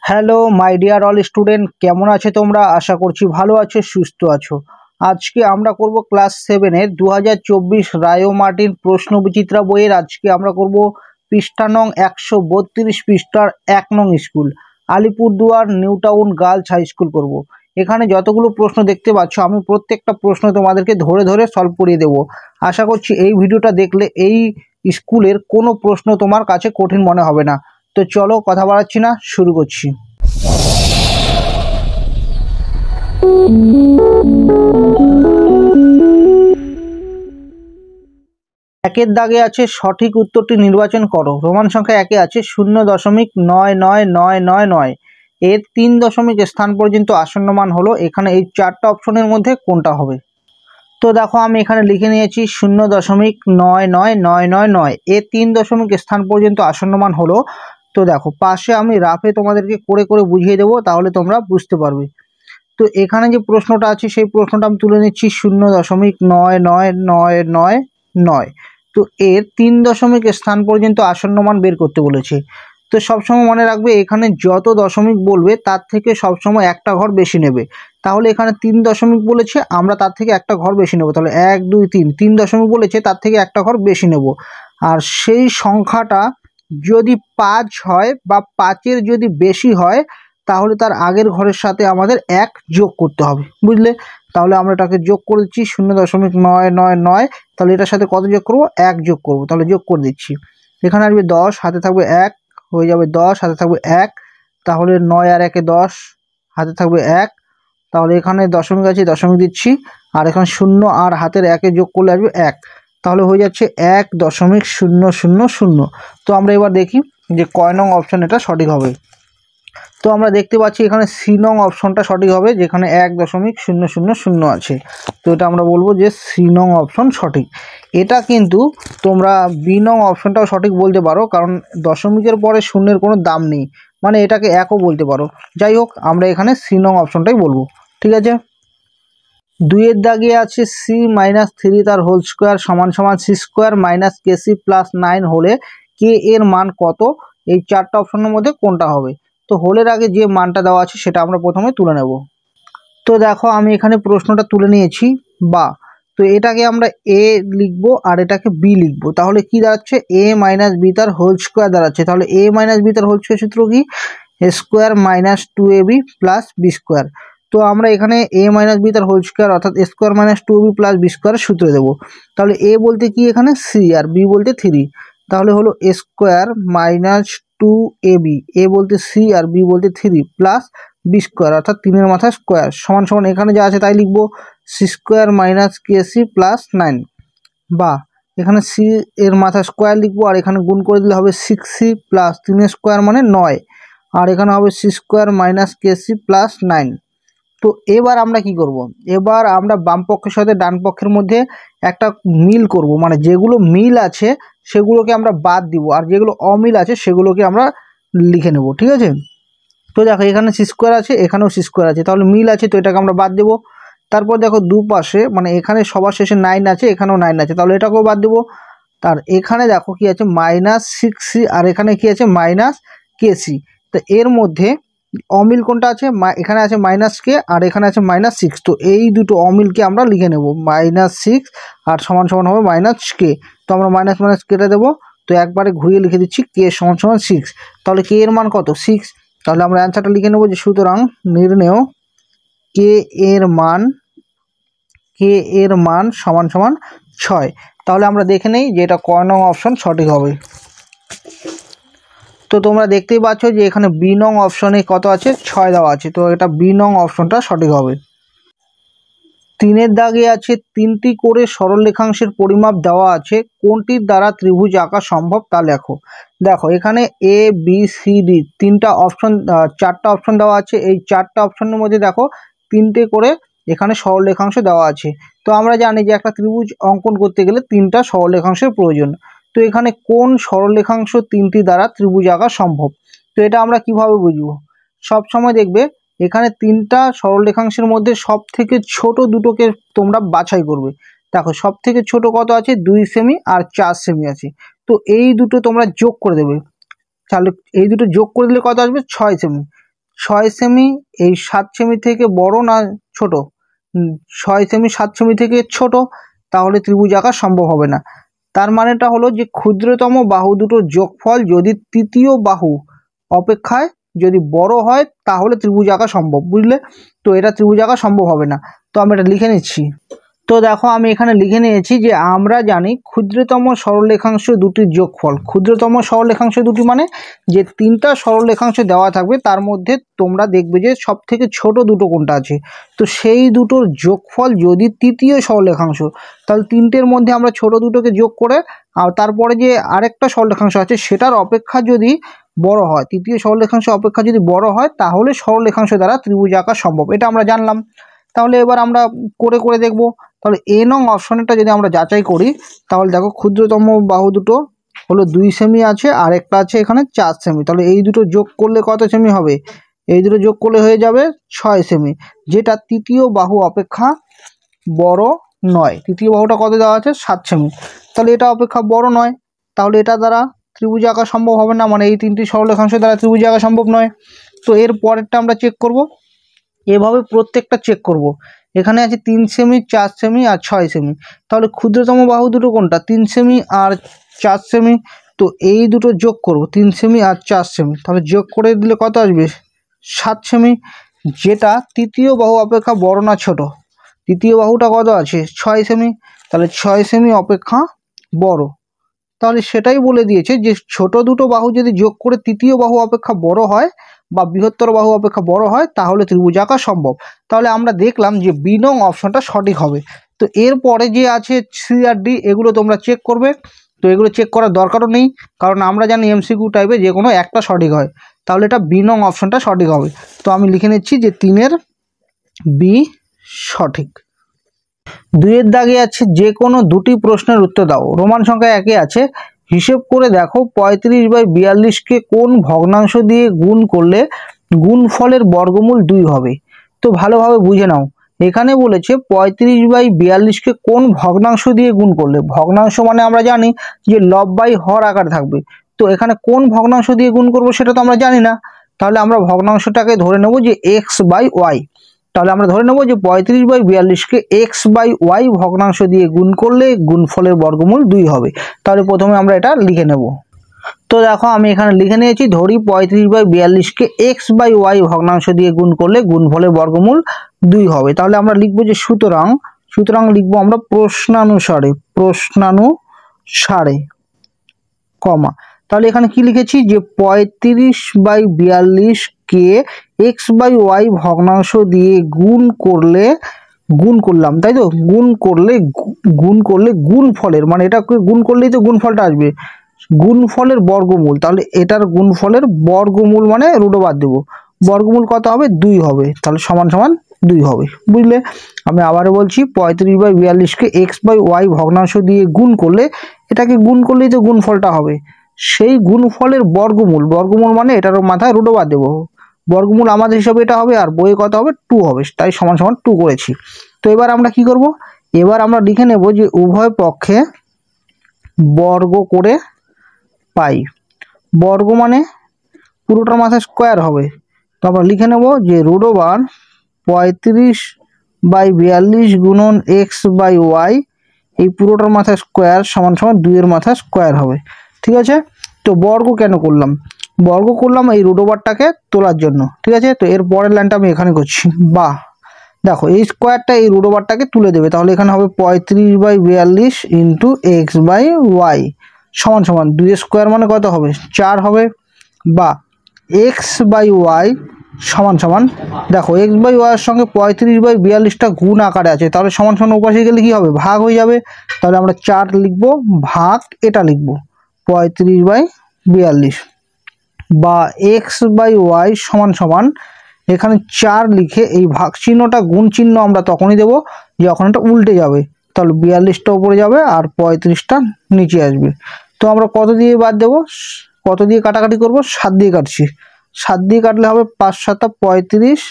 Hello my dear all student, কেমন আছো তোমরা? আশা করছি ভালো আছো, সুস্থ আছো। আজকে আমরা করব ক্লাস 7-এর 2024 রায় ও মার্টিন প্রশ্ন বিচিত্রা বইয়ের। আজকে আমরা করব পৃষ্ঠা নং 132, পৃষ্ঠার 1 নং school, Alipurduar new town girls high school করব। এখানে যতগুলো প্রশ্ন দেখতে পাচ্ছ আমি প্রত্যেকটা প্রশ্ন তোমাদেরকে ধরে ধরে সলভ করিয়ে দেবো। আশা করছি এই ভিডিওটা দেখলে এই স্কুলের কোনো প্রশ্ন তোমার কাছে কঠিন মনে হবে না। তো চলো কথা বাড়াচ্ছি না, শুরু করছি। একের দাগে আছে সঠিক উত্তরটি নির্বাচন করো। রোমান সংখ্যা একে আছে 0.99999। এর 3 স্থান পর্যন্ত আসন্ন মান হলো। এখানে এই চারটা অপশনের মধ্যে কোনটা হবে? তো দেখো আমি এখানে লিখে নিয়েছি 0.99999। এর 3 স্থান পর্যন্ত আসন্ন মান হলো। তো দেখো পাশে আমি রাফে তোমাদেরকে করে করে বুঝিয়ে দেবো, তাহলে তোমরা বুঝতে পারবে। তো এখানে যে প্রশ্নটা আছে সেই প্রশ্নটা আমি তুলে নিচ্ছি 0.99999। তো এর 3 স্থান পর্যন্ত আসন্ন মান বের করতে বলেছে। তো সবসময় মনে রাখবে এখানে যত দশমিক বলবে তার থেকে সবসময় একটা ঘর বেশি নেবে। তাহলে এখানে 3 বলেছে, আমরা তার থেকে একটা ঘর বেশি নেব। তাহলে 1 2 3, 3 বলেছে, তার থেকে একটা ঘর বেশি নেব। আর সেই সংখ্যাটা যদি 5 হয় বা 5-এর যদি বেশি হয় তাহলে তার আগের ঘরের সাথে আমাদের 1 যোগ করতে হবে, বুঝলে? তাহলে আমরা এটাকে যোগ করে দিচ্ছি 0.999। তাহলে এটার সাথে কত যোগ করব? 1 যোগ করব। তাহলে যোগ করে দিচ্ছি। এখানে আসবে 10, হাতে থাকবে 1, হয়ে যাবে 10, হাতে থাকবে 1। তাহলে 9 আর 1 10, হাতে থাকবে 1। তাহলে এখানে দশমিক আছে, দশমিক দিচ্ছি। আর এখানে 0 আর হাতের 1 যোগ করলে আসবে 1। তাহলে হয়ে যাচ্ছে 1.000। তো আমরা এবার দেখি যে কয় নং অপশন এটা সঠিক হবে। তো আমরা দেখতে পাচ্ছি এখানে সি নং অপশনটা সঠিক হবে, যেখানে 1.000 আছে। তো এটা আমরা বলবো যে সি নং অপশন সঠিক। এটা কিন্তু তোমরা বি নং অপশনটাও সঠিক বলতে পারো, কারণ দশমিকের পরে শূন্যের কোনো দাম নেই, মানে এটাকে 1ও বলতে পারো। যাই হোক, আমরা এখানে সি নং অপশনটাই বলবো, ঠিক আছে। 2-এর দাগে আছে c-3 তার হোল স্কোয়ার সমান সমান c² মাইনাস kc প্লাস 9 হলে কে এর মান কত? এই চারটা অপশনের মধ্যে কোনটা হবে? তো হোলের আগে যে মানটা দেওয়া আছে সেটা আমরা প্রথমে তুলে নেব। তো দেখো আমি এখানে প্রশ্নটা তুলে নিয়েছি বা। তো এটাকে আমরা এ লিখবো আর এটাকে বি লিখবো। তাহলে কি দাঁড়াচ্ছে? a মাইনাস বি তার হোল স্কোয়ার দাঁড়াচ্ছে। তাহলে a মাইনাস বি তার হোল স্কোয়ার সূত্র কি? a² minus 2ab plus b²। তো আমরা এখানে a মাইনাস বি তার হোল স্কোয়ার অর্থাৎ a² minus 2ab plus b² সূত্র দেবো। তাহলে a বলতে কি এখানে c আর b বলতে 3। তাহলে হলো a² মাইনাস 2ab, a বলতে c আর b বলতে 3 প্লাস b² অর্থাৎ 3-এর মাথায় স্কোয়ার সমান সমান এখানে যা আছে তাই লিখবো c² মাইনাস kc প্লাস 9। বা এখানে c এর মাথায় স্কোয়ার লিখবো আর এখানে গুণ করে দিলে হবে 6c প্লাস 3-এর স্কোয়ার মানে 9। আর এখানে হবে c² মাইনাস kc প্লাস 9। তো এবার আমরা কি করব? এবার আমরা বাম পক্ষের সাথে ডান পক্ষের মধ্যে একটা মিল করব, মানে যেগুলো মিল আছে সেগুলোকে আমরা বাদ দিব আর যেগুলো অমিল আছে সেগুলোকে আমরা লিখে নেব, ঠিক আছে। তো দেখো এখানে c² আছে, এখানেও c² আছে, তাহলে মিল আছে, তো এটাকে আমরা বাদ দেবো। তারপর দেখো দুপাশে মানে এখানে সবার শেষে 9 আছে, এখানেও 9 আছে, তাহলে এটাকেও বাদ দেবো। তার এখানে দেখো কি আছে মাইনাস 6c আর এখানে কি আছে মাইনাস kc। তো এর মধ্যে অমিল কোনটা আছে? এখানে আছে মাইনাস কে আর এখানে আছে মাইনাস 6। তো এই দুটো অমিলকে আমরা লিখে নেব -6 আর সমান সমান হবে মাইনাস কে। তো আমরা মাইনাস মাইনাস কেটে দেবো। তো একবারে ঘুরিয়ে লিখে দিচ্ছি কে সমান সমান 6। তাহলে কে এর মান কত? 6। তাহলে আমরা অ্যান্সারটা লিখে নেব যে সুতরাং নির্ণেয় কে এর মান সমান সমান 6। তাহলে আমরা দেখে নেই যে এটা কয় নং অপশন সঠিক হবে। তো তোমরা দেখতেই পাচ্ছ যে এখানে বি নং অপশনে কত আছে? 6 দেওয়া আছে। তো এটা বি নং অপশনটা সঠিক হবে। 3-এর দাগে আছে 3টি করে সরলরেখাংশের পরিমাপ দেওয়া আছে, কোনটির দ্বারা ত্রিভুজ আঁকা সম্ভব তা লেখো। দেখো এখানে এ বি সি ডি 3টা অপশন, 4টা অপশন দেওয়া আছে। এই 4টা অপশনের মধ্যে দেখো 3টে করে এখানে সরলরেখাংশ দেওয়া আছে। তো আমরা জানি যে একটা ত্রিভুজ অঙ্কন করতে গেলে 3টা সরলরেখাংশের প্রয়োজন। তো এখানে কোন সরলরেখাংশ 3টি দ্বারা ত্রিভুজ আঁকা সম্ভব? তো এটা আমরা কিভাবে বুঝবো? সব সময় দেখবে এখানে 3টা সরলরেখাংশের মধ্যে সব থেকে ছোট দুটোকে তোমরা বাছাই করবে। দেখো সব থেকে ছোট কত আছে? 2 সেমি আর 4 সেমি আছে। তো এই দুটো তোমরা যোগ করে দেবে। তাহলে এই দুটো যোগ করে দিলে কত আসবে? 6 সেমি। 6 সেমি এই 7 সেমি থেকে বড় না ছোট? 6 সেমি 7 সেমি থেকে ছোট, তাহলে ত্রিভুজ আঁকা সম্ভব হবে না। তার মানেটা হলো যে ক্ষুদ্রতম বাহু দুটোর যোগফল যদি তৃতীয় বাহু অপেক্ষায় যদি বড় হয় তাহলে ত্রিভুজ আঁকা সম্ভব, বুঝলে? তো এটা ত্রিভুজ আঁকা সম্ভব হবে না। তো আমি এটা লিখে নিচ্ছি। তো দেখো আমি এখানে লিখে নিয়েছি যে আমরা জানি ক্ষুদ্রতম সরলরেখাংশ দুটির যোগফল। ক্ষুদ্রতম সরলরেখাংশ দুটি মানে যে তিনটা সরলরেখাংশ দেওয়া থাকবে তার মধ্যে তোমরা দেখবে যে সব থেকে ছোট দুটো কোনটা আছে, তো সেই দুটোর যোগফল যদি তৃতীয় সরলরেখাংশ, তাহলে তিনটের মধ্যে আমরা ছোট দুটোকে যোগ করে আর তারপরে যে আরেকটা সরলরেখাংশ আছে সেটার অপেক্ষা যদি বড় হয়, তৃতীয় সরলরেখাংশ অপেক্ষা যদি বড় হয় তাহলে সরলরেখাংশ দ্বারা ত্রিভুজ আঁকা সম্ভব। এটা আমরা জানলাম। তাহলে এবার আমরা করে করে দেখব। তাহলে এ নং অপশনটা যদি আমরা যাচাই করি তাহলে দেখো ক্ষুদ্রতম বাহু দুটো হলো 2 সেমি আছে আর একটা আছে এখানে 4 সেমি। তাহলে এই দুটো যোগ করলে কত সেমি হবে? এই দুটো যোগ করলে হয়ে যাবে 6 সেমি, যেটা তৃতীয় বাহু অপেক্ষা বড় নয়। তৃতীয় বাহুটা কত দেওয়া আছে? 7 সেমি। তাহলে এটা অপেক্ষা বড় নয়, তাহলে এটা দ্বারা ত্রিভুজ আঁকা সম্ভব হবে না, মানে এই তিনটি সরলরেখাংশ দ্বারা ত্রিভুজ আঁকা সম্ভব নয়। তো এর পরেরটা আমরা চেক করব, এভাবে প্রত্যেকটা চেক করব। এখানে আছে 3 সেমি 4 সেমি আর 6 সেমি। তাহলে ক্ষুদ্রতম বাহু দুটো কোনটা? 3 সেমি আর 4 সেমি। তো এই দুটো যোগ করব, 3 সেমি আর 4 সেমি। তাহলে যোগ করে দিলে কত আসবে? 7 সেমি, যেটা তৃতীয় বাহু অপেক্ষা বড় না ছোট? তৃতীয় বাহুটা কত আছে? 6 সেমি। তাহলে 6 সেমি অপেক্ষা বড়। তাহলে সেটাই বলে দিয়েছে যে ছোট দুটো বাহু যদি যোগ করে তৃতীয় বাহু অপেক্ষা বড় হয় বা বৃহত্তর বাহু অপেক্ষা বড় হয় তাহলে ত্রিভুজ আঁকা সম্ভব। তাহলে আমরা দেখলাম যে বি নং অপশনটা সঠিক হবে। তো এরপরে যে আছে সি আর ডি এগুলো তোমরা চেক করবে। তো এগুলো চেক করার দরকারও নেই, কারণ আমরা জানি এমসিকিউ টাইপে যে কোনো একটা সঠিক হয়। তাহলে এটা বি নং অপশনটা সঠিক হবে। তো আমি লিখে নিচ্ছি যে 3-এর বি সঠিক। 2-এর দাগে আছে যে কোনো দুটি প্রশ্নের উত্তর দাও। রোমান সংখ্যা 1-এ আছে হিসেব করে দেখো 35/42কে কোন ভগ্নাংশ দিয়ে গুণ করলে গুণফলের বর্গমূল 2 হবে। তো ভালোভাবে বুঝে নাও, এখানে বলেছে 35/42কে কোন ভগ্নাংশ দিয়ে গুণ করলে। ভগ্নাংশ মানে আমরা জানি যে লব বাই হর আকার থাকবে। তো এখানে কোন ভগ্নাংশ দিয়ে গুণ করব সেটা তো আমরা জানি না। তাহলে আমরা ভগ্নাংশটাকে ধরে নেব যে x/y। তাহলে আমরা ধরে নেব যে 35/42কে x/y ভগ্নাংশ দিয়ে গুণ করলে গুণফলের বর্গমূল 2 হবে। তাহলে প্রথমে আমরা এটা লিখে নেব। তো দেখো আমি এখানে লিখে নিয়েছি, ধরি 35/42কে x/y ভগ্নাংশ দিয়ে গুণ করলে গুণফলের বর্গমূল 2 হবে। তাহলে আমরা লিখব যে সুতরাং লিখবো আমরা প্রশ্নানুসারে কমা। তাহলে এখানে কি লিখেছি যে 35/42কে x/y ভগ্নাংশ দিয়ে গুণ করলাম, তাই তো? গুণ করলে গুণফলের, মানে এটাকে গুণ করলেই তো গুণফলটা আসবে, গুণফলের বর্গমূল। তাহলে এটার গুণফলের বর্গমূল মানে রুট ওভার দেবো, বর্গমূল কত হবে? 2 হবে। তাহলে সমান সমান 2 হবে, বুঝলে? আমি আবারও বলছি 35/42কে x/y ভগ্নাংশ দিয়ে গুণ করলে, এটাকে গুণ করলেই তো গুণফলটা হবে, সেই গুণফলের বর্গমূল মানে এটারও মাথায় রুট ওভার দেবো, বর্গমূল আমাদের হিসাবে এটা হবে আর বইয়ে কত হবে? 2 হবে, তাই সমান সমান 2 করেছি। তো এবার আমরা কি করব? এবার আমরা লিখে নেব যে উভয় পক্ষে বর্গ করে পাই। বর্গ মানে পুরোটার মাথায় স্কোয়ার হবে। তো আমরা লিখে নেব যে রুট ওভার 35/42 গুণন x/y, এই পুরোটার মাথায় স্কোয়ার সমান সমান 2-এর মাথায় স্কোয়ার হবে। ঠিক আছে? তো বর্গ কেন করলাম? বর্গ করলাম এই রুট ওভারটাকে তোলার জন্য। ঠিক আছে? তো এর পরের লাইনটা আমি এখানে করছি, বা দেখো এই স্কোয়ারটা এই রুট ওভারটাকে তুলে দেবে। তাহলে এখানে হবে 35/42 ইন্টু x/y সমান সমান 2 স্কোয়ার মানে কত হবে? 4 হবে, বা x/y সমান সমান, দেখো x/y এর সঙ্গে 35/42টা গুণ আকারে আছে, তাহলে সমান সমান উপাশে গেলে কি হবে? ভাগ হয়ে যাবে। তাহলে আমরা 4 লিখবো, ভাগ এটা লিখবো 35/42, বা x/y সমান সমান এখানে 4 লিখে এই ভাগ চিহ্নটা গুণ চিহ্ন আমরা তখনই দেবো যখন এটা উল্টে যাবে। তাহলে 42টা উপরে যাবে আর 35টা নিচে আসবে। তো আমরা কত দিয়ে বাদ দেবো? কত দিয়ে কাটাকাটি করব? 7 দিয়ে কাটছি। 7 দিয়ে কাটলে হবে 5 × 7 = 35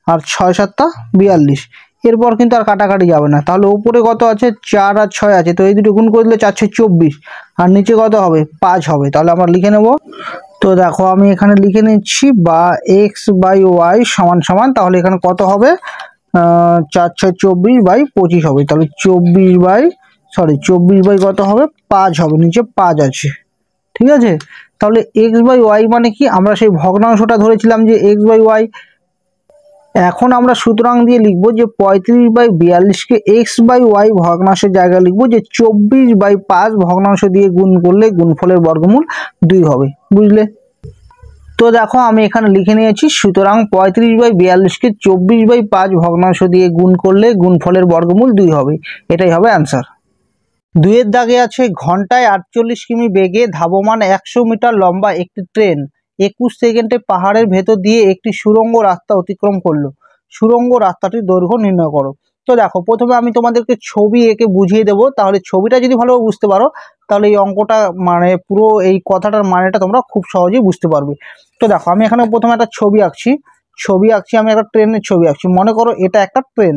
আর 6 × 7 = 42। এরপর কিন্তু আর কাটাকাটি যাবে না। তাহলে উপরে কত আছে? 4 আর 6 আছে, তো এই দুটো গুণ করে দিলে 4 × 6 = 24 আর নিচে কত হবে? 5 হবে। তাহলে আমরা লিখে নেব তো দেখো আমি এখানে লিখে নিচ্ছি বা এক্স বাই ওয়াই সমান সমান, তাহলে এখানে কত হবে, 4×6 = 24/25 হবে। তাহলে 24 বাই কত হবে, 5 হবে, নিচে 5 আছে। ঠিক আছে, তাহলে এক্স বাই ওয়াই মানে কি, আমরা সেই ভগ্নাংশটা ধরেছিলাম যে এক্স বাই ওয়াই। এখন আমরা সুতরাং দিয়ে লিখবো যে 35/42কে এক্স বাই ওয়াই ভগ্নাংশের জায়গায় লিখবো যে 24/5 ভগ্নাংশ দিয়ে গুণ করলে গুণফলের বর্গমূল 2 হবে। বুঝলে? তো দেখো আমি এখানে লিখে নিয়েছি, সুতরাং 35/42কে 24/5 ভগ্নাংশ দিয়ে গুণ করলে গুণফলের বর্গমূল 2 হবে। এটাই হবে অ্যান্সার। 2-এর দাগে আছে, ঘন্টায় 48 কিমি বেগে ধাবমান 100 মিটার লম্বা একটি ট্রেন 21 সেকেন্ডে পাহাড়ের ভেতর দিয়ে একটি সুড়ঙ্গ রাস্তা অতিক্রম করলো। সুড়ঙ্গ রাস্তাটির দৈর্ঘ্য নির্ণয় করো। তো দেখো প্রথমে আমি তোমাদেরকে ছবি এঁকে বুঝিয়ে দেবো, তাহলে ছবিটা যদি ভালোভাবে বুঝতে পারো তাহলে এই অঙ্কটা মানে পুরো এই কথাটার মানেটা তোমরা খুব সহজেই বুঝতে পারবে। তো দেখো আমি এখানে প্রথমে একটা ছবি আঁকছি, আমি একটা ট্রেনের ছবি আঁকছি। মনে করো এটা একটা ট্রেন,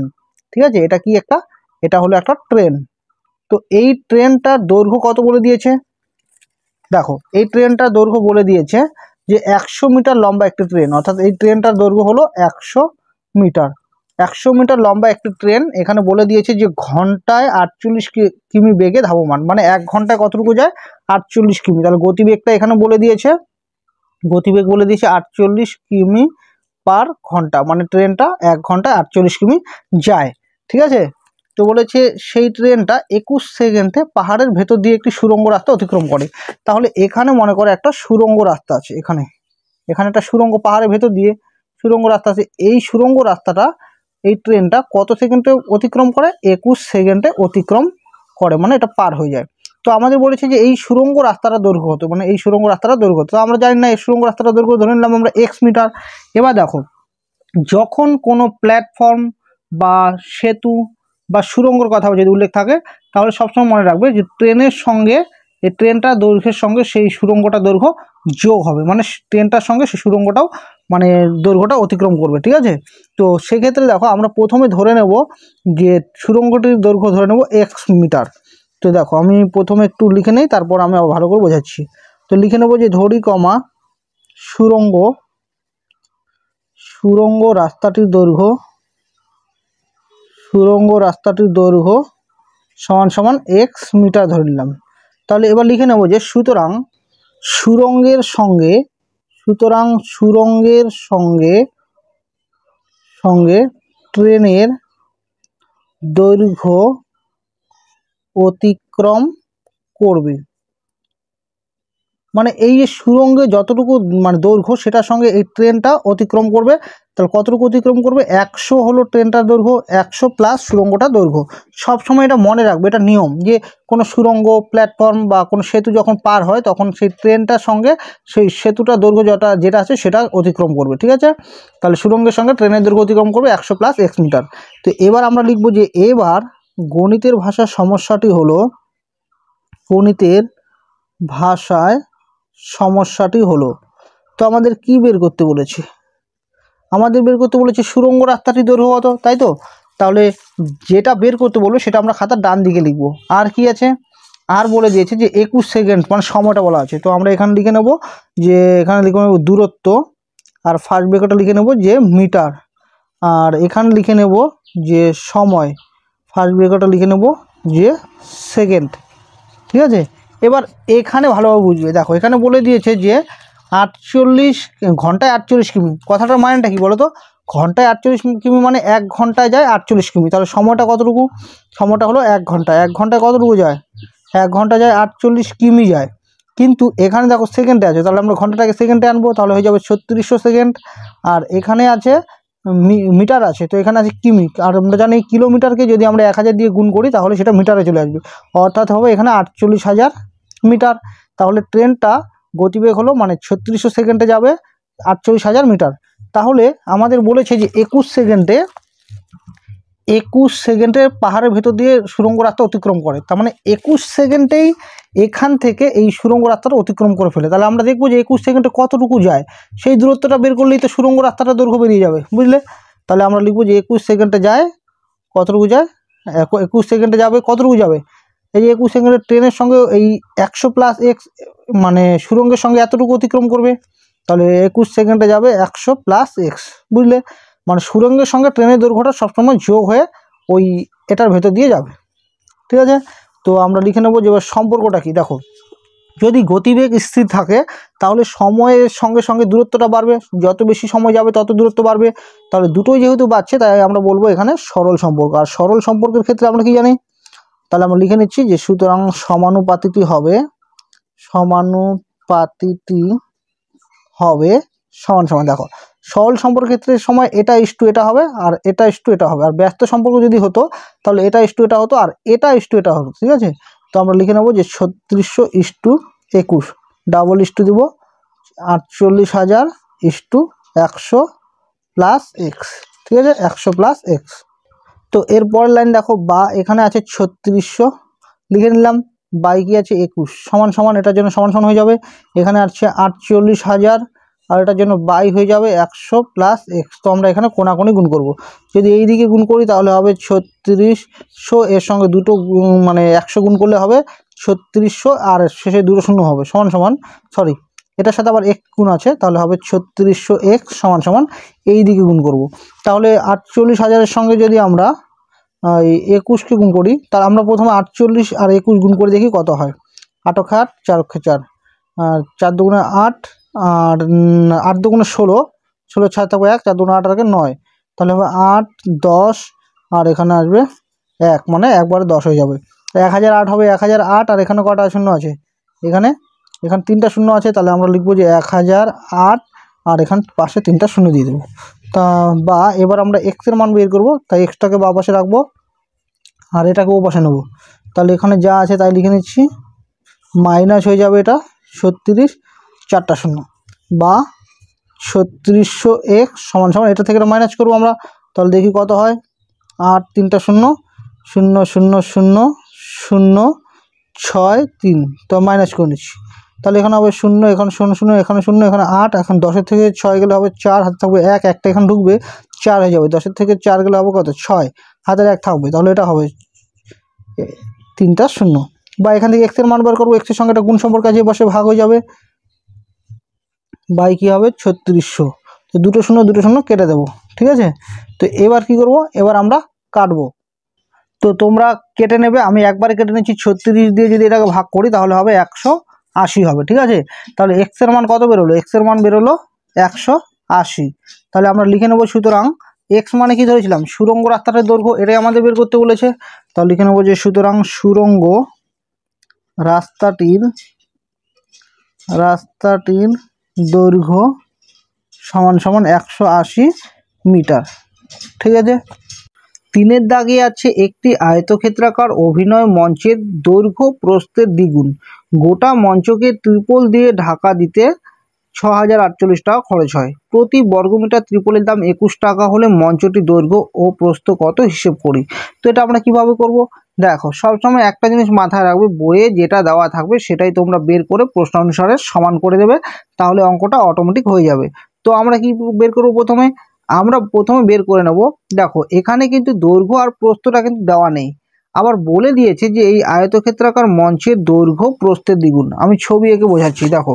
ঠিক আছে, এটা কি একটা, এটা হলো একটা ট্রেন। তো এই ট্রেনটার দৈর্ঘ্য কত বলে দিয়েছে, দেখো এই ট্রেনটার দৈর্ঘ্য বলে দিয়েছে যে 100 মিটার লম্বা একটি ট্রেন, অর্থাৎ এই ট্রেনটার দৈর্ঘ্য হলো 100 মিটার। 100 মিটার লম্বা একটি ট্রেন এখানে বলে দিয়েছে যে ঘন্টায় 48 কিমি বেগে ধাবমান, মানে 1 ঘন্টায় কতটুকু যায়, 48 কিমি। তাহলে গতিবেগটা এখানে বলে দিয়েছে, গতিবেগ বলে দিয়েছে 48 কিমি পার ঘন্টা, মানে ট্রেনটা 1 ঘন্টায় 48 কিমি যায়। ঠিক আছে, তো বলেছে সেই ট্রেনটা 21 সেকেন্ডে পাহাড়ের ভেতর দিয়ে একটি সুড়ঙ্গ রাস্তা অতিক্রম করে। তাহলে এখানে মনে করো একটা সুড়ঙ্গ রাস্তা আছে, এখানে একটা সুড়ঙ্গ, পাহাড়ের ভেতর দিয়ে সুড়ঙ্গ রাস্তা আছে। এই সুড়ঙ্গ রাস্তাটা এই ট্রেনটা কত সেকেন্ডে অতিক্রম করে, 21 সেকেন্ডে অতিক্রম করে, মানে এটা পার হয়ে যায়। তো আমাদের বলেছে যে এই সুড়ঙ্গ রাস্তাটা দৈর্ঘ্য হতো, মানে এই সুড়ঙ্গ রাস্তাটা দৈর্ঘ্য হতো। তো আমরা জানি না এই সুড়ঙ্গ রাস্তাটা দৈর্ঘ্য, ধরে নিলাম আমরা x মিটার। এবার দেখো যখন কোনো প্ল্যাটফর্ম বা সেতু বা সুড়ঙ্গর কথা যদি উল্লেখ থাকে তাহলে সবসময় মনে রাখবে যে ট্রেনের সঙ্গে এই ট্রেনটার দৈর্ঘ্যের সঙ্গে সেই সুড়ঙ্গটা দৈর্ঘ্য যোগ হবে, মানে ট্রেনটার সঙ্গে সেই সুড়ঙ্গটাও মানে দৈর্ঘ্যটা অতিক্রম করবে। ঠিক আছে, তো সেক্ষেত্রে দেখো আমরা প্রথমে ধরে নেব যে সুড়ঙ্গটির দৈর্ঘ্য ধরে নেব এক্স মিটার। তো দেখো আমি প্রথমে একটু লিখে নেই, তারপর আমি ভালো করে বোঝাচ্ছি। তো লিখে নেব যে ধরি কমা সুড়ঙ্গ রাস্তাটির দৈর্ঘ্য সমান সমান এক্স মিটার ধরে নিলাম। তাহলে এবার লিখে নেব যে সুতরাং সুড়ঙ্গের সঙ্গে ট্রেনের দৈর্ঘ্য অতিক্রম করবে, মানে এই যে সুড়ঙ্গে যতটুকু মানে দৈর্ঘ্য সেটার সঙ্গে এই ট্রেনটা অতিক্রম করবে। তাহলে কতটুকু অতিক্রম করবে, 100 হলো ট্রেনটার দৈর্ঘ্য, 100 প্লাস সুড়ঙ্গটার দৈর্ঘ্য। সবসময় এটা মনে রাখবে, এটা নিয়ম যে কোনো সুড়ঙ্গ, প্ল্যাটফর্ম বা কোনো সেতু যখন পার হয় তখন সেই ট্রেনটার সঙ্গে সেই সেতুটার দৈর্ঘ্য যেটা আছে সেটা অতিক্রম করবে। ঠিক আছে, তাহলে সুড়ঙ্গের সঙ্গে ট্রেনের দৈর্ঘ্য অতিক্রম করবে 100 প্লাস x মিটার। তো এবার আমরা লিখব যে এবার গণিতের ভাষায় সমস্যাটি হলো, তো আমাদের কি বের করতে বলেছে, সুড়ঙ্গ রাস্তাটি দৈর্ঘ্য কত, তাই তো। তাহলে যেটা বের করতে বলবো সেটা আমরা খাতার ডান দিকে লিখবো। আর কি আছে, আর বলে দিয়েছে যে 21 সেকেন্ড মানে সময়টা বলা আছে। তো আমরা এখানে লিখে নেব যে এখানে লিখে নেব দূরত্ব, আর ফার্স্ট ব্র্যাকেটে লিখে নেব যে মিটার, আর এখানে লিখে নেব যে সময়, ফার্স্ট ব্র্যাকেটে লিখে নেব যে সেকেন্ড। ঠিক আছে, এবার এখানে ভালোভাবে বুঝবে, দেখো এখানে বলে দিয়েছে যে 48 ঘন্টায় 48 কিমি, কথাটার মানেটা কি বলো তো, ঘন্টায় 48 কিমি মানে 1 ঘন্টায় যায় 48 কিমি। তাহলে সময়টা কতটুকু, সময়টা হলো 1 ঘন্টা, 1 ঘন্টায় কতটুকু যায়, 1 ঘন্টা যায় 48 কিমি যায়। কিন্তু এখানে দেখো সেকেন্ডে আছে, তাহলে আমরা ঘন্টাটাকে সেকেন্ডে আনবো, তাহলে হয়ে যাবে 3600 সেকেন্ড। আর এখানে আছে মিটার আছে, তো এখানে আছে কিমি, আর আমরা জানি কিলোমিটারকে যদি আমরা 1000 দিয়ে গুণ করি তাহলে সেটা মিটারে চলে আসবে, অর্থাৎ হবে এখানে 48,000 মিটার। তাহলে ট্রেনটা গতিবেগ হলো মানে 3600 সেকেন্ডে যাবে 48,000 মিটার। তাহলে আমাদের বলেছে যে 21 সেকেন্ডে পাহাড়ের ভেতর দিয়ে সুড়ঙ্গ রাস্তা অতিক্রম করে, তার মানে 21 সেকেন্ডেই এখান থেকে এই সুড়ঙ্গ রাস্তাটা অতিক্রম করে ফেলে। তাহলে আমরা দেখবো যে 21 সেকেন্ডে কতটুকু যায়, সেই দূরত্বটা বের করলেই তো সুড়ঙ্গ রাস্তাটা দৈর্ঘ্য বেরিয়ে যাবে। বুঝলে, তাহলে আমরা লিখবো যে 21 সেকেন্ডে যায় কতটুকু যায়, 21 সেকেন্ডে যাবে কতটুকু যাবে, এই যে 21 সেকেন্ডের ট্রেনের সঙ্গে এই 100 প্লাস এক্স মানে সুরঙ্গের সঙ্গে এতটুকু অতিক্রম করবে, তাহলে 21 সেকেন্ডে যাবে 100 প্লাস এক্স, বুঝলে? মানে সুরঙ্গের সঙ্গে ট্রেনের দৈর্ঘ্যটা সবসময় যোগ হয়ে ওই এটার ভেতর দিয়ে যাবে, ঠিক আছে? তো আমরা লিখে নেবো যে এবার সম্পর্কটা কি। দেখো, যদি গতিবেগ স্থির থাকে তাহলে সময়ের সঙ্গে সঙ্গে দূরত্বটা বাড়বে, যত বেশি সময় যাবে তত দূরত্ব বাড়বে। তাহলে দুটোই যেহেতু বাড়ছে তাই আমরা বলবো এখানে সরল সম্পর্ক। আর সরল সম্পর্কের ক্ষেত্রে আমরা কি জানি, তাহলে আমরা লিখে নিচ্ছি যে সুতরাং সমানুপাতিটি হবে সমান সমান। দেখো, সরল সম্পর্কের ক্ষেত্রে সময় এটা ইস্টু এটা হবে আর এটা ইস্টু এটা হবে। আর ব্যস্ত সম্পর্ক যদি হতো তাহলে এটা ইস্টু এটা হতো আর এটা ইস্টু এটা হতো, ঠিক আছে? তো আমরা লিখে নেবো যে 3600/21 ডাবল ইস্টু দেবো 48,000 ইস্টু 100 প্লাস এক্স, ঠিক আছে? 100 প্লাস এক্স। তো এরপরের লাইন দেখো, বা এখানে আছে 3600 লিখে নিলাম, বাই কি আছে 21 সমান সমান, এটার জন্য সমান সমান হয়ে যাবে। এখানে আছে 48,000 আর এটার জন্য বাই হয়ে যাবে 100 প্লাস এক্স। তো আমরা এখানে কোনাকুনি গুণ করব। যদি এই দিকে গুণ করি তাহলে হবে 3600, এর সঙ্গে দুটো মানে 100 গুণ করলে হবে 3600 আর শেষে দুটো শূন্য হবে সমান সমান, সরি এটার সাথে আবার এক গুণ আছে, তাহলে হবে 3600 এক্স সমান সমান এই দিকে গুণ করব। তাহলে 48,000-এর সঙ্গে যদি আমরা 21কে গুণ করি, তাহলে আমরা প্রথমে 48 আর 21 গুণ করে দেখি কত হয়। 8 × 8 4 × 4 4 দুগুণে 8 আর 8 দুগুণে 16, 16 6 থাকবে 1, 4 দুগুণে 8 থাকে 9, তাহলে হবে 8 10 আর এখানে আসবে 1, মানে একবারে 10 হয়ে যাবে। 1008 হবে 1008, আর এখানে কটা শূন্য আছে, এখানে 3টা শূন্য আছে, তাহলে আমরা লিখবো যে 1008 আর এখানে পাশে 3টা শূন্য দিয়ে দেবো। তা বা এবার আমরা এক্সের মান বের করবো, তাই এক্সটাকে বা পাশে রাখবো আর এটাকে ও পাশে নেবো। তাহলে এখানে যা আছে তাই লিখে নিচ্ছি, মাইনাস হয়ে যাবে এটা 36 4টা শূন্য, বা 3600 এক্স সমান সমান, এটা থেকে এটা মাইনাস করবো আমরা, তাহলে দেখি কত হয়। 8 3টা শূন্য 0 0 0 0 6 3, তো মাইনাস করে নিচ্ছি। তাহলে এখানে হবে 0, এখানে 0 0, এখানে 0, এখানে 8, এখন 10-এর থেকে 6 গেলে হবে 4, হাতে থাকবে 1, একটা এখানে ঢুকবে 4 হয়ে যাবে। 10-এর থেকে 4 গেলে হবে কত 6, হাতের 1 থাকবে, তাহলে এটা হবে 3টা শূন্য। বা এখান থেকে এক্সের মান বার করবো, এক্সের সঙ্গে একটা গুণ সম্পর্ক আছে, বসে ভাগ হয়ে যাবে, বাই কী হবে 3600, তো দুটো শূন্য কেটে দেবো, ঠিক আছে? তো এবার কি করব, এবার আমরা কাটবো। তো তোমরা কেটে নেবে, আমি একবারে কেটে নিচ্ছি। 36 দিয়ে যদি এটাকে ভাগ করি তাহলে হবে 180 হবে, ঠিক আছে? তাহলে এক্সের মান কত বেরোলো, এক্সের মান বেরোলো 180। তাহলে আমরা লিখে নেবো, সুতরাং এক্স মানে কি ধরেছিলাম, সুরঙ্গ রাস্তাটার দৈর্ঘ্য, এটাই আমাদের বের করতে বলেছে। তাহলে লিখে নেবো যে সুতরাং সুরঙ্গ রাস্তাটির দৈর্ঘ্য সমান সমান 180 মিটার, ঠিক আছে? 3-এর দাগে আছে একটি আয়তক্ষেত্রাকার অভিনয় মঞ্চের দৈর্ঘ্য প্রস্থের দ্বিগুণ, গোটা মঞ্চকে ত্রিপল দিয়ে ঢাকা দিতে 6048 টাকা খরচ হয়। প্রতি বর্গমিটার ত্রিপলের দাম 21 টাকা হলে মঞ্চটির দৈর্ঘ্য ও প্রস্থ কত হিসেব করি। তো এটা আমরা কিভাবে করব, দেখো সবসময় একটা জিনিস মাথায় রাখবে, বইয়ে যেটা দেওয়া থাকবে সেটাই তোমরা বের করে প্রশ্ন অনুসারে সমান করে দেবে, তাহলে অঙ্কটা অটোমেটিক হয়ে যাবে। তো আমরা কি বের করব, আমরা প্রথমে বের করে নেব। দেখো এখানে কিন্তু দৈর্ঘ্য আর প্রস্থটা কিন্তু দেওয়া নেই, আবার বলে দিয়েছে যে এই আয়তক্ষেত্রাকার মঞ্চের দৈর্ঘ্য প্রস্থের দ্বিগুণ। আমি ছবি এঁকে বোঝাচ্ছি, দেখো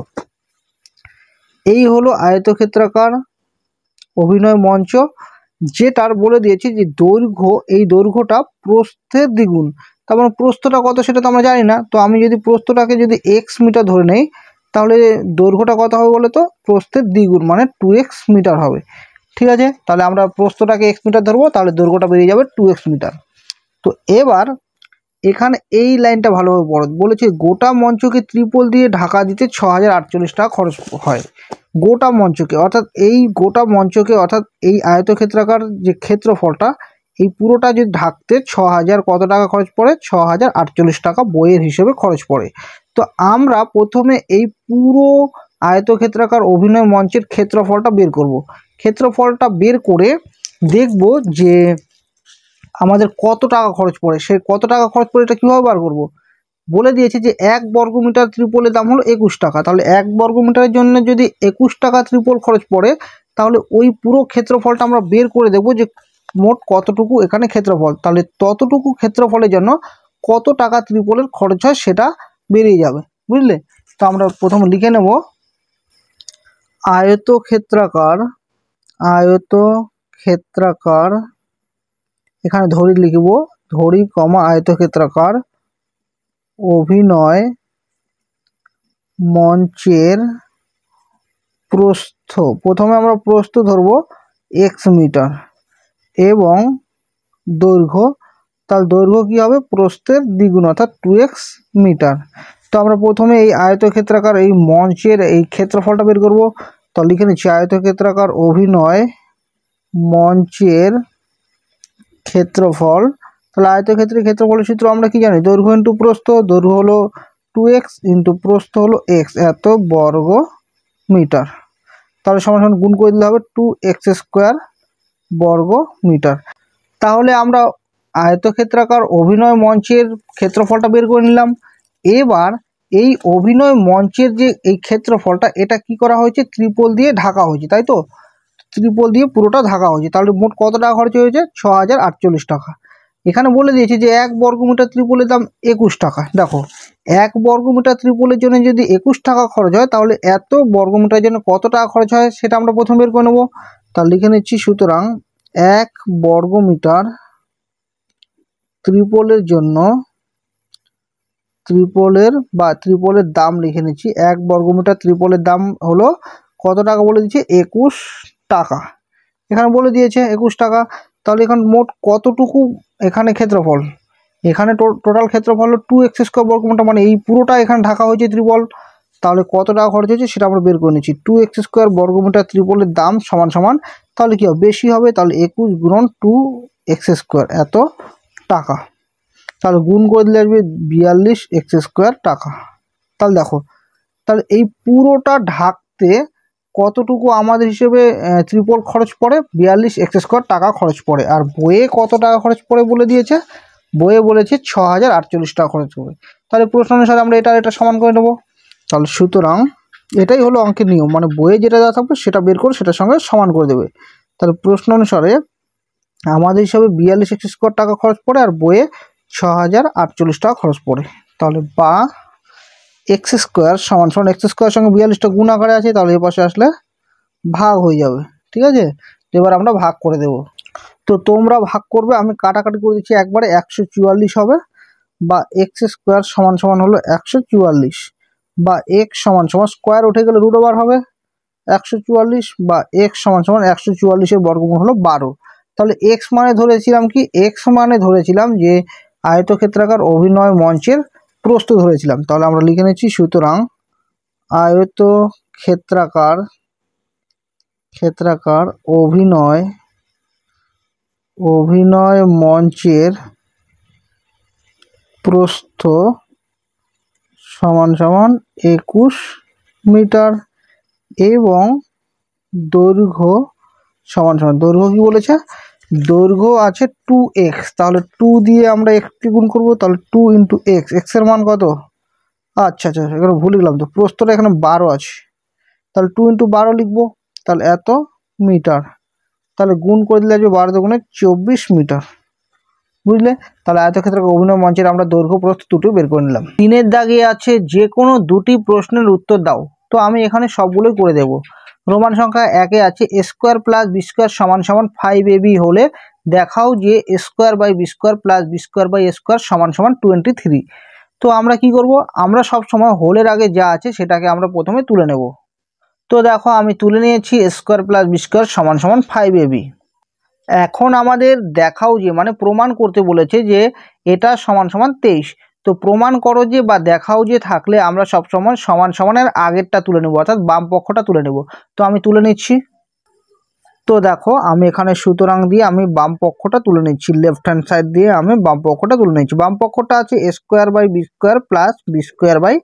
এই হলো আয়তক্ষেত্রাকার অভিনয় মঞ্চ, যেটার বলে দিয়েছে যে দৈর্ঘ্য, এই দৈর্ঘ্যটা প্রস্থের দ্বিগুণ। তার মানে প্রস্থটা কত সেটা তো আমরা জানি না, তো আমি যদি প্রস্থটাকে যদি এক্স মিটার ধরে নেই তাহলে দৈর্ঘ্যটা কত হবে বলে তো, প্রস্থের দ্বিগুণ মানে 2x মিটার হবে, ঠিক আছে? তাহলে আমরা প্রস্থটাকে এক্স মিটার ধরবো, তাহলে দৈর্ঘ্যটা বেরিয়ে যাবে 2x মিটার। তো এবার এখানে এই লাইনটা ভালোভাবে পড়ো, বলেছে গোটা মঞ্চকে ত্রিপল দিয়ে ঢাকা দিতে 6048 টাকা খরচ হয়। গোটা মঞ্চকে অর্থাৎ এই গোটা মঞ্চকে অর্থাৎ এই আয়তক্ষেত্রাকার যে ক্ষেত্রফলটা, এই পুরোটা যদি ঢাকতে 6000 কত টাকা খরচ পড়ে, 6048 টাকা বইয়ের হিসেবে খরচ পড়ে। তো আমরা প্রথমে এই পুরো আয়তক্ষেত্রাকার অভিনয় মঞ্চের ক্ষেত্রফলটা বের করব। ক্ষেত্রফলটা বের করে দেখব যে আমাদের কত টাকা খরচ পড়ে, সে কত টাকা খরচ পড়ে এটা কীভাবে বার করব। বলে দিয়েছে যে 1 বর্গমিটার ত্রিপলের দাম হলো 21 টাকা, তাহলে 1 বর্গমিটারের জন্য যদি 21 টাকা ত্রিপল খরচ পড়ে, তাহলে ওই পুরো ক্ষেত্রফলটা আমরা বের করে দেবো যে মোট কতটুকু এখানে ক্ষেত্রফল, তাহলে ততটুকু ক্ষেত্রফলের জন্য কত টাকা ত্রিপলের খরচ হয় সেটা বেরিয়ে যাবে, বুঝলে। তো আমরা প্রথমে লিখে নেব আয়তক্ষেত্রাকার এখানে ধরি লিখব, ধরি কমা আয়তক্ষেত্রাকার অভিনয় মঞ্চের প্রস্থ, প্রথমে আমরা প্রস্থ ধরব x মিটার এবং দৈর্ঘ্য, তাহলে দৈর্ঘ্য কী হবে প্রস্থের দ্বিগুণ অর্থাৎ 2x মিটার। তো আমরা প্রথমে এই আয়তক্ষেত্রাকার এই মঞ্চের এই ক্ষেত্রফলটা বের করব। তো লিখে নিচ্ছি আয়তক্ষেত্রাকার অভিনয় মঞ্চের ক্ষেত্রফল। তাহলে আয়তক্ষেত্রের ক্ষেত্রফলের সূত্র আমরা কি জানি, দৈর্ঘ্য ইন্টু প্রস্থ, দৈর্ঘ্য হলো 2x ইন্টু প্রস্থ হলো x, এত বর্গ মিটার। তাহলে সমান গুণ করে দিলে হবে 2x স্কোয়ার বর্গ মিটার। তাহলে আমরা আয়তক্ষেত্রাকার অভিনয় মঞ্চের ক্ষেত্রফলটা বের করে নিলাম। এবার এই অভিনয় মঞ্চের যে এই ক্ষেত্রফলটা এটা কি করা হয়েছে, ত্রিপল দিয়ে ঢাকা হয়েছে, তাই তো, ত্রিপল দিয়ে পুরোটা ঢাকা হয়েছে। তাহলে মোট কত টাকা খরচ হয়েছে, 6048 টাকা। এখানে বলে দিয়েছে যে 1 বর্গমিটার ত্রিপলের দাম 21 টাকা। দেখো 1 বর্গমিটার ত্রিপলের জন্য যদি 21 টাকা খরচ হয় তাহলে এত বর্গমিটারের জন্য কত টাকা খরচ হয় সেটা আমরা প্রথমে বের করে নেব। তাহলে লিখে নিচ্ছি, সুতরাং 1 বর্গমিটার ত্রিপলের জন্য ত্রিপলের দাম লিখে নিচ্ছি, 1 বর্গমিটার ত্রিপলের দাম হলো কত টাকা বলে দিচ্ছে, 21 টাকা। এখানে বলে দিয়েছে 21 টাকা। তাহলে এখানে মোট কতটুকু এখানে ক্ষেত্রফল, এখানে টোটাল ক্ষেত্রফল হলো 2x স্কোয়ার বর্গমিটার, মানে এই পুরোটা এখানে ঢাকা হয়েছে ত্রিপল। তাহলে কত টাকা খরচ হয়েছে সেটা আমরা বের করে নিচ্ছি, 2x স্কোয়ার বর্গমিটার ত্রিপলের দাম সমান সমান, তাহলে কী হবে বেশি হবে, তাহলে 21 গুণন 2x স্কোয়ার এত টাকা। তাহলে গুণ করে দিলে আসবে 42x স্কোয়ার টাকা। তাহলে দেখো, তাহলে এই পুরোটা ঢাকতে কতটুকু আমাদের হিসেবে ত্রিপল খরচ পড়ে, 42x স্কোয়ার টাকা খরচ পড়ে। আর বইয়ে কত টাকা খরচ পড়ে বলে দিয়েছে, বইয়ে বলেছে 6048 টাকা খরচ হবে। তাহলে প্রশ্ন অনুসারে আমরা এটা সমান করে নেব। তাহলে সুতরাং এটাই হলো অঙ্কের নিয়ম, মানে বইয়ে যেটা দেওয়া থাকবে সেটা বের করে সেটার সঙ্গে সমান করে দেবে। তাহলে প্রশ্ন অনুসারে আমাদের হিসাবে 42x স্কোয়ার টাকা খরচ পড়ে আর বইয়ে 6048 টাকা খরচ পড়ে। তাহলে বা x স্কোয়ার সমান সমান, x স্কোয়ার সঙ্গে 42টা গুণ আকারে আছে, তাহলে এ পাশে আসলে ভাগ হয়ে যাবে, ঠিক আছে। এবার আমরা ভাগ করে দেব। তো তোমরা ভাগ করবে, আমি কাটাকাটি করে দিচ্ছি একবারে, 144 হবে, বা x স্কোয়ার সমান সমান হলো 144, বা x সমান সমান স্কোয়ার উঠে গেলে রুট ওভার হবে 144, বা x সমান সমান 144-এর বর্গমূল হলো 12। তাহলে x মানে ধরেছিলাম কি, x মানে ধরেছিলাম যে আয়তক্ষেত্রাকার অভিনয় মঞ্চের প্রস্থ ধরেছিলাম। তাহলে আমরা লিখে নিচ্ছি, সুতরাং আয়তক্ষেত্রাকার অভিনয় মঞ্চের প্রস্থ সমান সমান 21 মিটার এবং দৈর্ঘ্য সমান সমান, দৈর্ঘ্য কি বলেছে, দৈর্ঘ্য আছে 2x, তাহলে 2 দিয়ে আমরা x কে গুণ করবো, তাহলে 2 ইন্টু x, x এর মান কত, আচ্ছা এখানে ভুলে গেলাম, তো প্রস্থটা এখানে 12 আছে, তাহলে 2 ইন্টু 12 লিখবো, তাহলে এত মিটার। তাহলে গুণ করে দিলে আসবে 12 দুগুণে 24 মিটার, বুঝলে। তাহলে আয়তক্ষেত্রাকার অভিনয় মঞ্চের আমরা দৈর্ঘ্য প্রস্থ দুটো বের করে নিলাম। 3-এর দাগে আছে যে কোনো দুটি প্রশ্নের উত্তর দাও। তো আমি এখানে সবগুলোই করে দেব। রোমান সংখ্যা 1-এ আছে a square plus B square সমান সমান 5ab হলে দেখাও যে a square by B square plus B square by a square সমান সমান 23। তো আমরা কি করব, আমরা সব সময় হোলের আগে যা আছে সেটাকে আমরা প্রথমে তুলে নেব। তো দেখো আমি তুলে নিয়েছি a square plus B square সমান সমান 5ab। এখন আমাদের দেখাও যে, মানে প্রমাণ করতে বলেছে যে এটা সমান সমান 23। তো প্রমাণ করো যে বা দেখাও যে থাকলে আমরা সব সময় সমান সমানের আগেরটা তুলে নেব, অর্থাৎ বাম পক্ষটা তুলে নেব। তো আমি তুলে নিচ্ছি। তো দেখো আমি এখানে সুতরাং দিয়ে আমি বাম পক্ষটা তুলে নিচ্ছি, লেফট হ্যান্ড সাইড দিয়ে আমি বাম পক্ষটা তুলে নিচ্ছি। বাম পক্ষটা আছে a square by B square plus B square by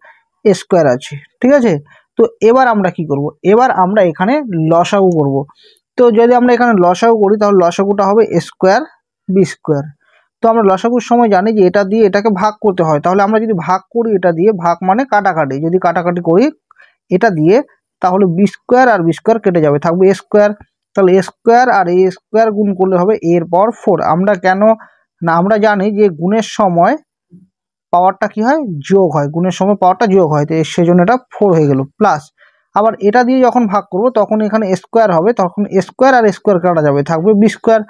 a square আছে, ঠিক আছে। তো এবার আমরা কি করব, এবার আমরা এখানে লসাগু করব। তো যদি আমরা এখানে লসাগু করি তাহলে লসাগুটা হবে a স্কোয়ার বি স্কোয়ার। তো আমরা লসাগুর সময় জানি যে এটা দিয়ে এটাকে ভাগ করতে হয়, তাহলে আমরা যদি ভাগ করি এটা দিয়ে, ভাগ মানে কাটাকাটি, যদি কাটাকাটি করি এটা দিয়ে তাহলে বি স্কোয়ার আর বি স্কোয়ার কেটে যাবে, থাকবে a স্কোয়ার। তাহলে a স্কোয়ার আর a স্কোয়ার গুণ করলে হবে a এর পাওয়ার 4। আমরা কেন না, আমরা জানি যে গুণের সময় পাওয়ারটা কি হয়, যোগ হয়, গুণের সময় পাওয়ারটা যোগ হয়, তো সেই জন্য এটা 4 হয়ে গেল। প্লাস আবার এটা দিয়ে যখন ভাগ করব তখন এখানে স্কোয়ার হবে, তখন স্কোয়ার আর স্কোয়ার কাটা যাবে, থাকবে বি স্কোয়ার।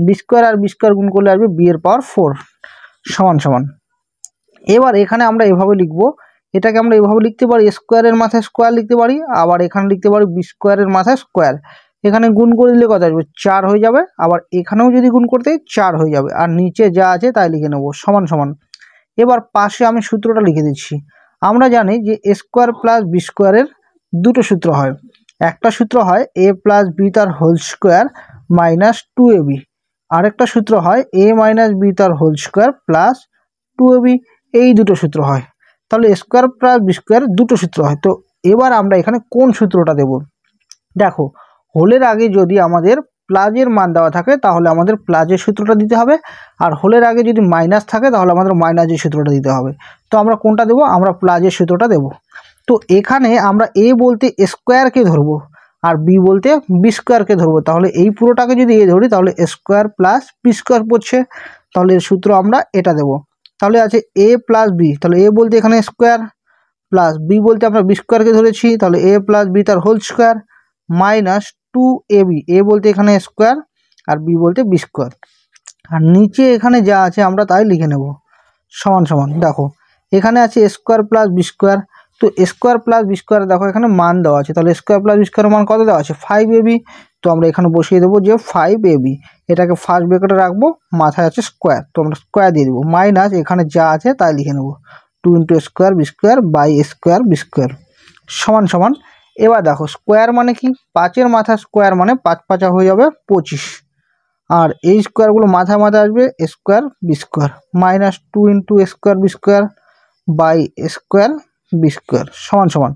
বি স্কোয়ার আর বি স্কোয়ার গুণ করলে আসবে বি এর পাওয়ার 4 সমান সমান। এবার এখানে আমরা এভাবে লিখবো, এটাকে আমরা এভাবে লিখতে পারি, স্কোয়ারের মাথায় স্কোয়ার লিখতে পারি, আবার এখানে লিখতে পারি বি স্কোয়ারের মাথায় স্কোয়ার। এখানে গুণ করে দিলে কত আসবে, 4 হয়ে যাবে, আবার এখানেও যদি গুণ করতে 4 হয়ে যাবে, আর নিচে যা আছে তাই লিখে নেব সমান সমান। এবার পাশে আমি সূত্রটা লিখে দিচ্ছি। আমরা জানি যে স্কোয়ার প্লাস বি স্কোয়ারের দুটো সূত্র হয়। একটা সূত্র হয় এ প্লাস বি তার হোল স্কোয়ার মাইনাস 2ab, আরেকটা সূত্র হয় এ মাইনাস বি তার হোল স্কোয়ার প্লাস 2ab। এই দুটো সূত্র হয়, তাহলে স্কোয়ার প্লাস বি স্কোয়ার দুটো সূত্র হয়। তো এবার আমরা এখানে কোন সূত্রটা দেব, দেখো হোলের আগে যদি আমাদের প্লাজের মান দেওয়া থাকে তাহলে আমাদের প্লাজের সূত্রটা দিতে হবে, আর হোলের আগে যদি মাইনাস থাকে তাহলে আমাদের মাইনাসের সূত্রটা দিতে হবে। তো আমরা কোনটা দেব, আমরা প্লাজের সূত্রটা দেব। তো এখানে আমরা এ বলতে স্কোয়ারকে ধরবো আর বি বলতে বি স্কোয়ারকে ধরবো, তাহলে এই পুরোটাকে যদি এ ধরি তাহলে স্কোয়ার প্লাস বি স্কোয়ার পড়ছে, তাহলে এর সূত্র আমরা এটা দেব। তাহলে আছে এ প্লাস বি, তাহলে এ বলতে এখানে স্কোয়ার, প্লাস বি বলতে আমরা বি স্কোয়ারকে ধরেছি, তাহলে এ প্লাস বি তার হোল স্কোয়ার মাইনাস 2ab, এ বলতে এখানে স্কোয়ার আর বি বলতে বি স্কোয়ার, আর নিচে এখানে যা আছে আমরা তাই লিখে নেব সমান সমান। দেখো এখানে আছে স্কোয়ার প্লাস বি স্কোয়ার, তো স্কোয়ার প্লাস বি স্কোয়ার দেখো এখানে মান দেওয়া আছে, তাহলে স্কোয়ার প্লাস বি স্কোয়ারের মান কত দেওয়া আছে, 5ab। তো আমরা এখানে বসিয়ে দেবো যে 5ab, এটাকে ফার্স্ট ব্র্যাকেটে রাখবো, মাথায় আছে স্কোয়ার, তো আমরা স্কোয়ার দিয়ে দেবো, মাইনাস এখানে যা আছে তাই লিখে নেব 2 into square B square by square B square সমান সমান। এবার দেখো স্কোয়ার মানে কি, 5-এর মাথা স্কোয়ার মানে 5 5 হয়ে যাবে 25, আর এই স্কোয়ারগুলো মাথায় মাথায় আসবে square B square minus 2 into square B square by square B square সমান সমান।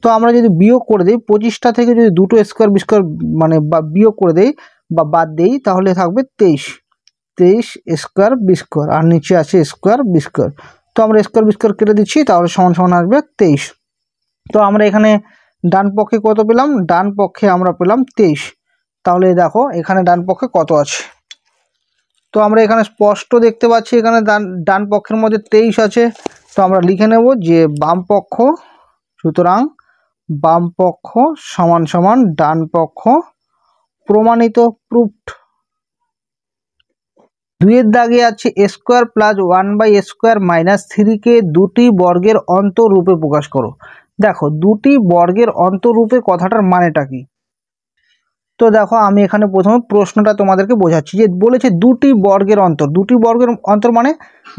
তো আমরা যদি বিয়োগ করে দিই 25টা থেকে যদি দুটো স্কোয়ার বি স্কোয়ার মানে বিয়োগ করে দেই বা বাদ দেই তাহলে থাকবে 23 স্কোয়ার বি স্কোয়ার, আর নিচে আছে স্কোয়ার বি স্কোয়ার। তো আমরা স্কোয়ার বি স্কোয়ার কেটে দিচ্ছি, তাহলে সমান সমান আসবে 23। তো আমরা এখানে ডান পক্ষে কত পেলাম, ডান পক্ষে আমরা পেলাম 23। তাহলে দেখো এখানে ডান পক্ষে কত আছে, তো আমরা এখানে স্পষ্ট দেখতে পাচ্ছি এখানে ডান পক্ষের মধ্যে 23 আছে। তো আমরা লিখে নেব যে বাম পক্ষ, সুতরাং বাম পক্ষ সমান সমান ডান পক্ষ প্রমাণিত, প্রুফড। 2-এর দাগে আছে স্কোয়ার প্লাস 1/স্কোয়ার মাইনাস 3কে দুটি বর্গের অন্তরূপে প্রকাশ করো। দেখো দুটি বর্গের অন্তরূপে কথাটার মানেটা কি, তো দেখো আমি এখানে প্রথমে প্রশ্নটা তোমাদেরকে বোঝাচ্ছি, যে বলেছে দুটি বর্গের অন্তর, দুটি বর্গের অন্তর মানে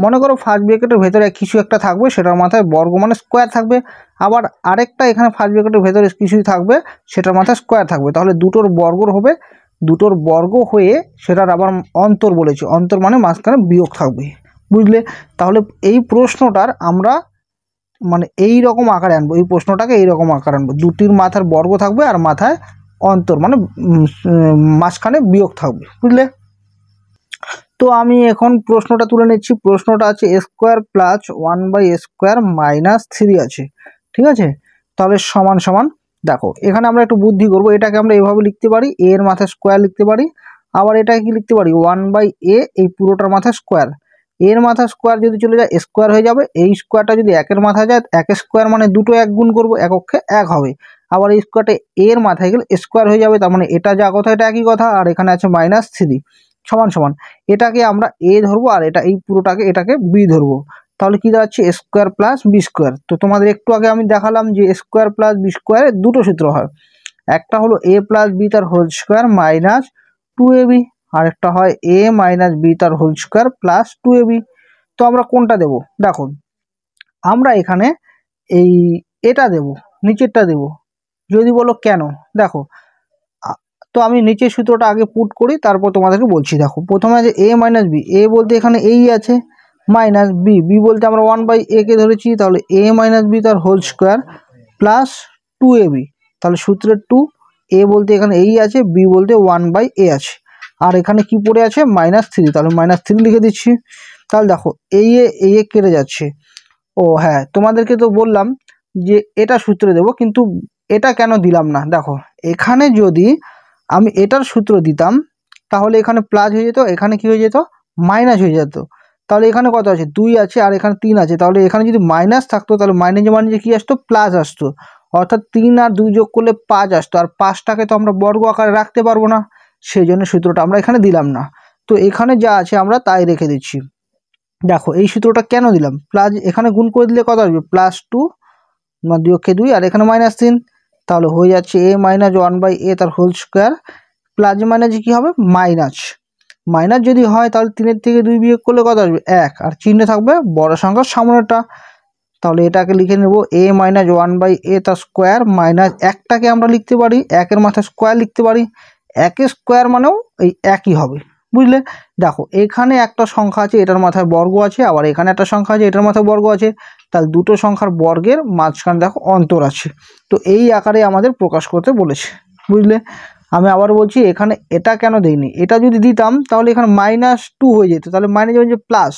মনে করো ফার্স্ট ব্র্যাকেটের ভেতরে কিছু একটা থাকবে, সেটার মাথায় বর্গ মানে স্কোয়ার থাকবে, আবার আরেকটা এখানে ফার্স্ট ব্র্যাকেটের ভেতরে কিছুই থাকবে সেটার মাথায় স্কোয়ার থাকবে, তাহলে দুটোর বর্গর হবে, দুটোর বর্গ হয়ে সেটার আবার অন্তর বলেছে, অন্তর মানে মাঝখানে বিয়োগ থাকবে, বুঝলে। তাহলে এই প্রশ্নটার আমরা মানে এই রকম আকারে আনবো, এই প্রশ্নটাকে এই রকম আকারে আনবো, দুটির মাথার বর্গ থাকবে আর মাথায় অন্তর মানে মাঝখানে বিয়োগ থাকবে, বুঝলে। তো আমি এখন প্রশ্নটা তুলে নিচ্ছি, প্রশ্নটা আছে স্কোয়ার প্লাস 1/স্কোয়ার মাইনাস 3 আছে, ঠিক আছে। তাহলে সমান সমান দেখো এখানে আমরা একটু বুদ্ধি করব, এটাকে আমরা এভাবে লিখতে পারি, এ এর মাথায় স্কোয়ার লিখতে পারি, আবার এটাকে কি লিখতে পারি 1/a, এই পুরোটার মাথায় স্কোয়ার, এর মাথা স্কোয়ার যদি চলে যায় স্কোয়ার হয়ে যাবে, এই স্কোয়ারটা যদি একের মাথায় যায় এক স্কোয়ার মানে দুটো এক গুণ করবো, এককে এক হবে, আবার এই স্কোয়ারটা এর মাথায় গেলে স্কোয়ার হয়ে যাবে, তার মানে এটা যা কথা এটা একই কথা, আর এখানে আছে -3 সমান সমান। এটাকে আমরা এ ধরবো আর এটা এই পুরোটাকে এটাকে বি ধরবো, তাহলে কি দাঁড়াচ্ছে স্কোয়ার প্লাস বি স্কোয়ার। তো তোমাদের একটু আগে আমি দেখালাম যে স্কোয়ার প্লাস বি স্কোয়ারের দুটো সূত্র হয়, একটা হলো এ প্লাস বি তার হোল স্কোয়ার মাইনাস 2ab, আর একটা হয় এ মাইনাস বি তার হোল স্কোয়ার প্লাস 2ab। তো আমরা কোনটা দেব, দেখো আমরা এখানে এই এটা দেব, নিচেরটা দেব। যদি বলো কেন, দেখো তো আমি নিচের সূত্রটা আগে পুট করি তারপর তোমাদেরকে বলছি। দেখো প্রথমে আছে এ মাইনাস বি, এ বলতে এখানে এই আছে, মাইনাস বি, বি বলতে আমরা 1/a কে ধরেছি, তাহলে এ মাইনাস বি তার হোল স্কোয়ার প্লাস 2ab, তাহলে সূত্রের 2, এ বলতে এখানে এই আছে, বি বলতে 1/a আছে, আর এখানে কি পড়ে আছে -3, তাহলে -3 লিখে দিচ্ছি। তাহলে দেখো এই এ কেটে যাচ্ছে। ও হ্যাঁ, তোমাদেরকে তো বললাম যে এটা সূত্র দেব, কিন্তু এটা কেন দিলাম না, দেখো এখানে যদি আমি এটার সূত্র দিতাম তাহলে এখানে প্লাস হয়ে যেত, এখানে কি হয়ে যেত মাইনাস হয়ে যেত, তাহলে এখানে কত আছে 2 আছে আর এখানে 3 আছে, তাহলে এখানে যদি মাইনাস থাকতো তাহলে মাইনাস মানে কি আসতো প্লাস আসতো, অর্থাৎ 3 আর 2 যোগ করলে 5 আসতো, আর 5টাকে তো আমরা বর্গ আকারে রাখতে পারবো না, সেই জন্য সূত্রটা আমরা এখানে দিলাম না। তো এখানে যা আছে আমরা তাই রেখে দিচ্ছি। দেখো এই সূত্রটা কেন দিলাম, প্লাস এখানে গুণ করে দিলে কত আসবে +2 2 অক্ষে 2 আর এখানে -3, তাহলে হয়ে যাচ্ছে a - 1/a তার হোল স্কোয়ার, প্লাস মাইনাসে কি হবে মাইনাস, মাইনাস যদি হয় তাহলে 3 থেকে 2 বিয়োগ করলে কত আসবে 1, আর চিহ্ন থাকবে বড় সংখ্যার সামনেটা, তাহলে এটাকে লিখে নেব a - 1/a তার স্কোয়ার মাইনাস 1টাকে আমরা লিখতে পারি 1-এর মাথায় স্কোয়ার লিখতে পারি, 1-এর স্কোয়ার মানেও এই একই হবে, বুঝলে। দেখো এখানে একটা সংখ্যা আছে এটার মাথায় বর্গ আছে, আবার এখানে একটা সংখ্যা আছে এটার মাথায় বর্গ আছে, তাহলে দুটো সংখ্যার বর্গের মাঝখানে দেখো অন্তর আছে, তো এই আকারে আমাদের প্রকাশ করতে বলেছে, বুঝলে। আমি আবার বলছি এখানে এটা কেন দেইনি, এটা যদি দিতাম তাহলে এখানে -2 হয়ে যেত, তাহলে মাইনাস হয়ে যে প্লাস,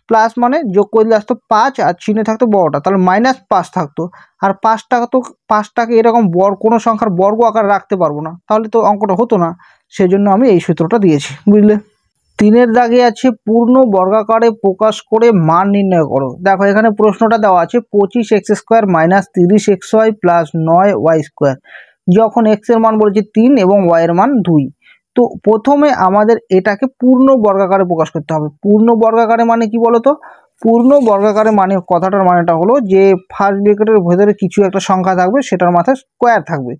প্লাস মানে যোগ করলে আসতো 5 আর চিহ্ন থাকতো বড়টা, তাহলে -5 থাকতো, আর 5টাকে এরকম কোনো সংখ্যার বর্গ আকারে রাখতে পারবো না, তাহলে তো অঙ্কটা হতো না, সেজন্য আমি এই সূত্রটা দিয়েছি, বুঝলে। 3-এর দাগে আছে পূর্ণ বর্গাকারে প্রকাশ করে মান নির্ণয় করো। দেখো এখানে প্রশ্নটা দেওয়া আছে 25x² - 30xy + 9y², যখন x এর মান বলেছে 3 এবং y এর মান 2। তো প্রথমে আমাদের এটাকে পূর্ণ বর্গাকারে প্রকাশ করতে হবে। পূর্ণ বর্গাকারে মানে কি বলতো, পূর্ণ বর্গাকারে মানে কথাটার মানেটা হলো যে ফার্স্ট ব্র্যাকেটের ভেতরে কিছু একটা সংখ্যা থাকবে, সেটার মাথায় স্কোয়ার থাকবে,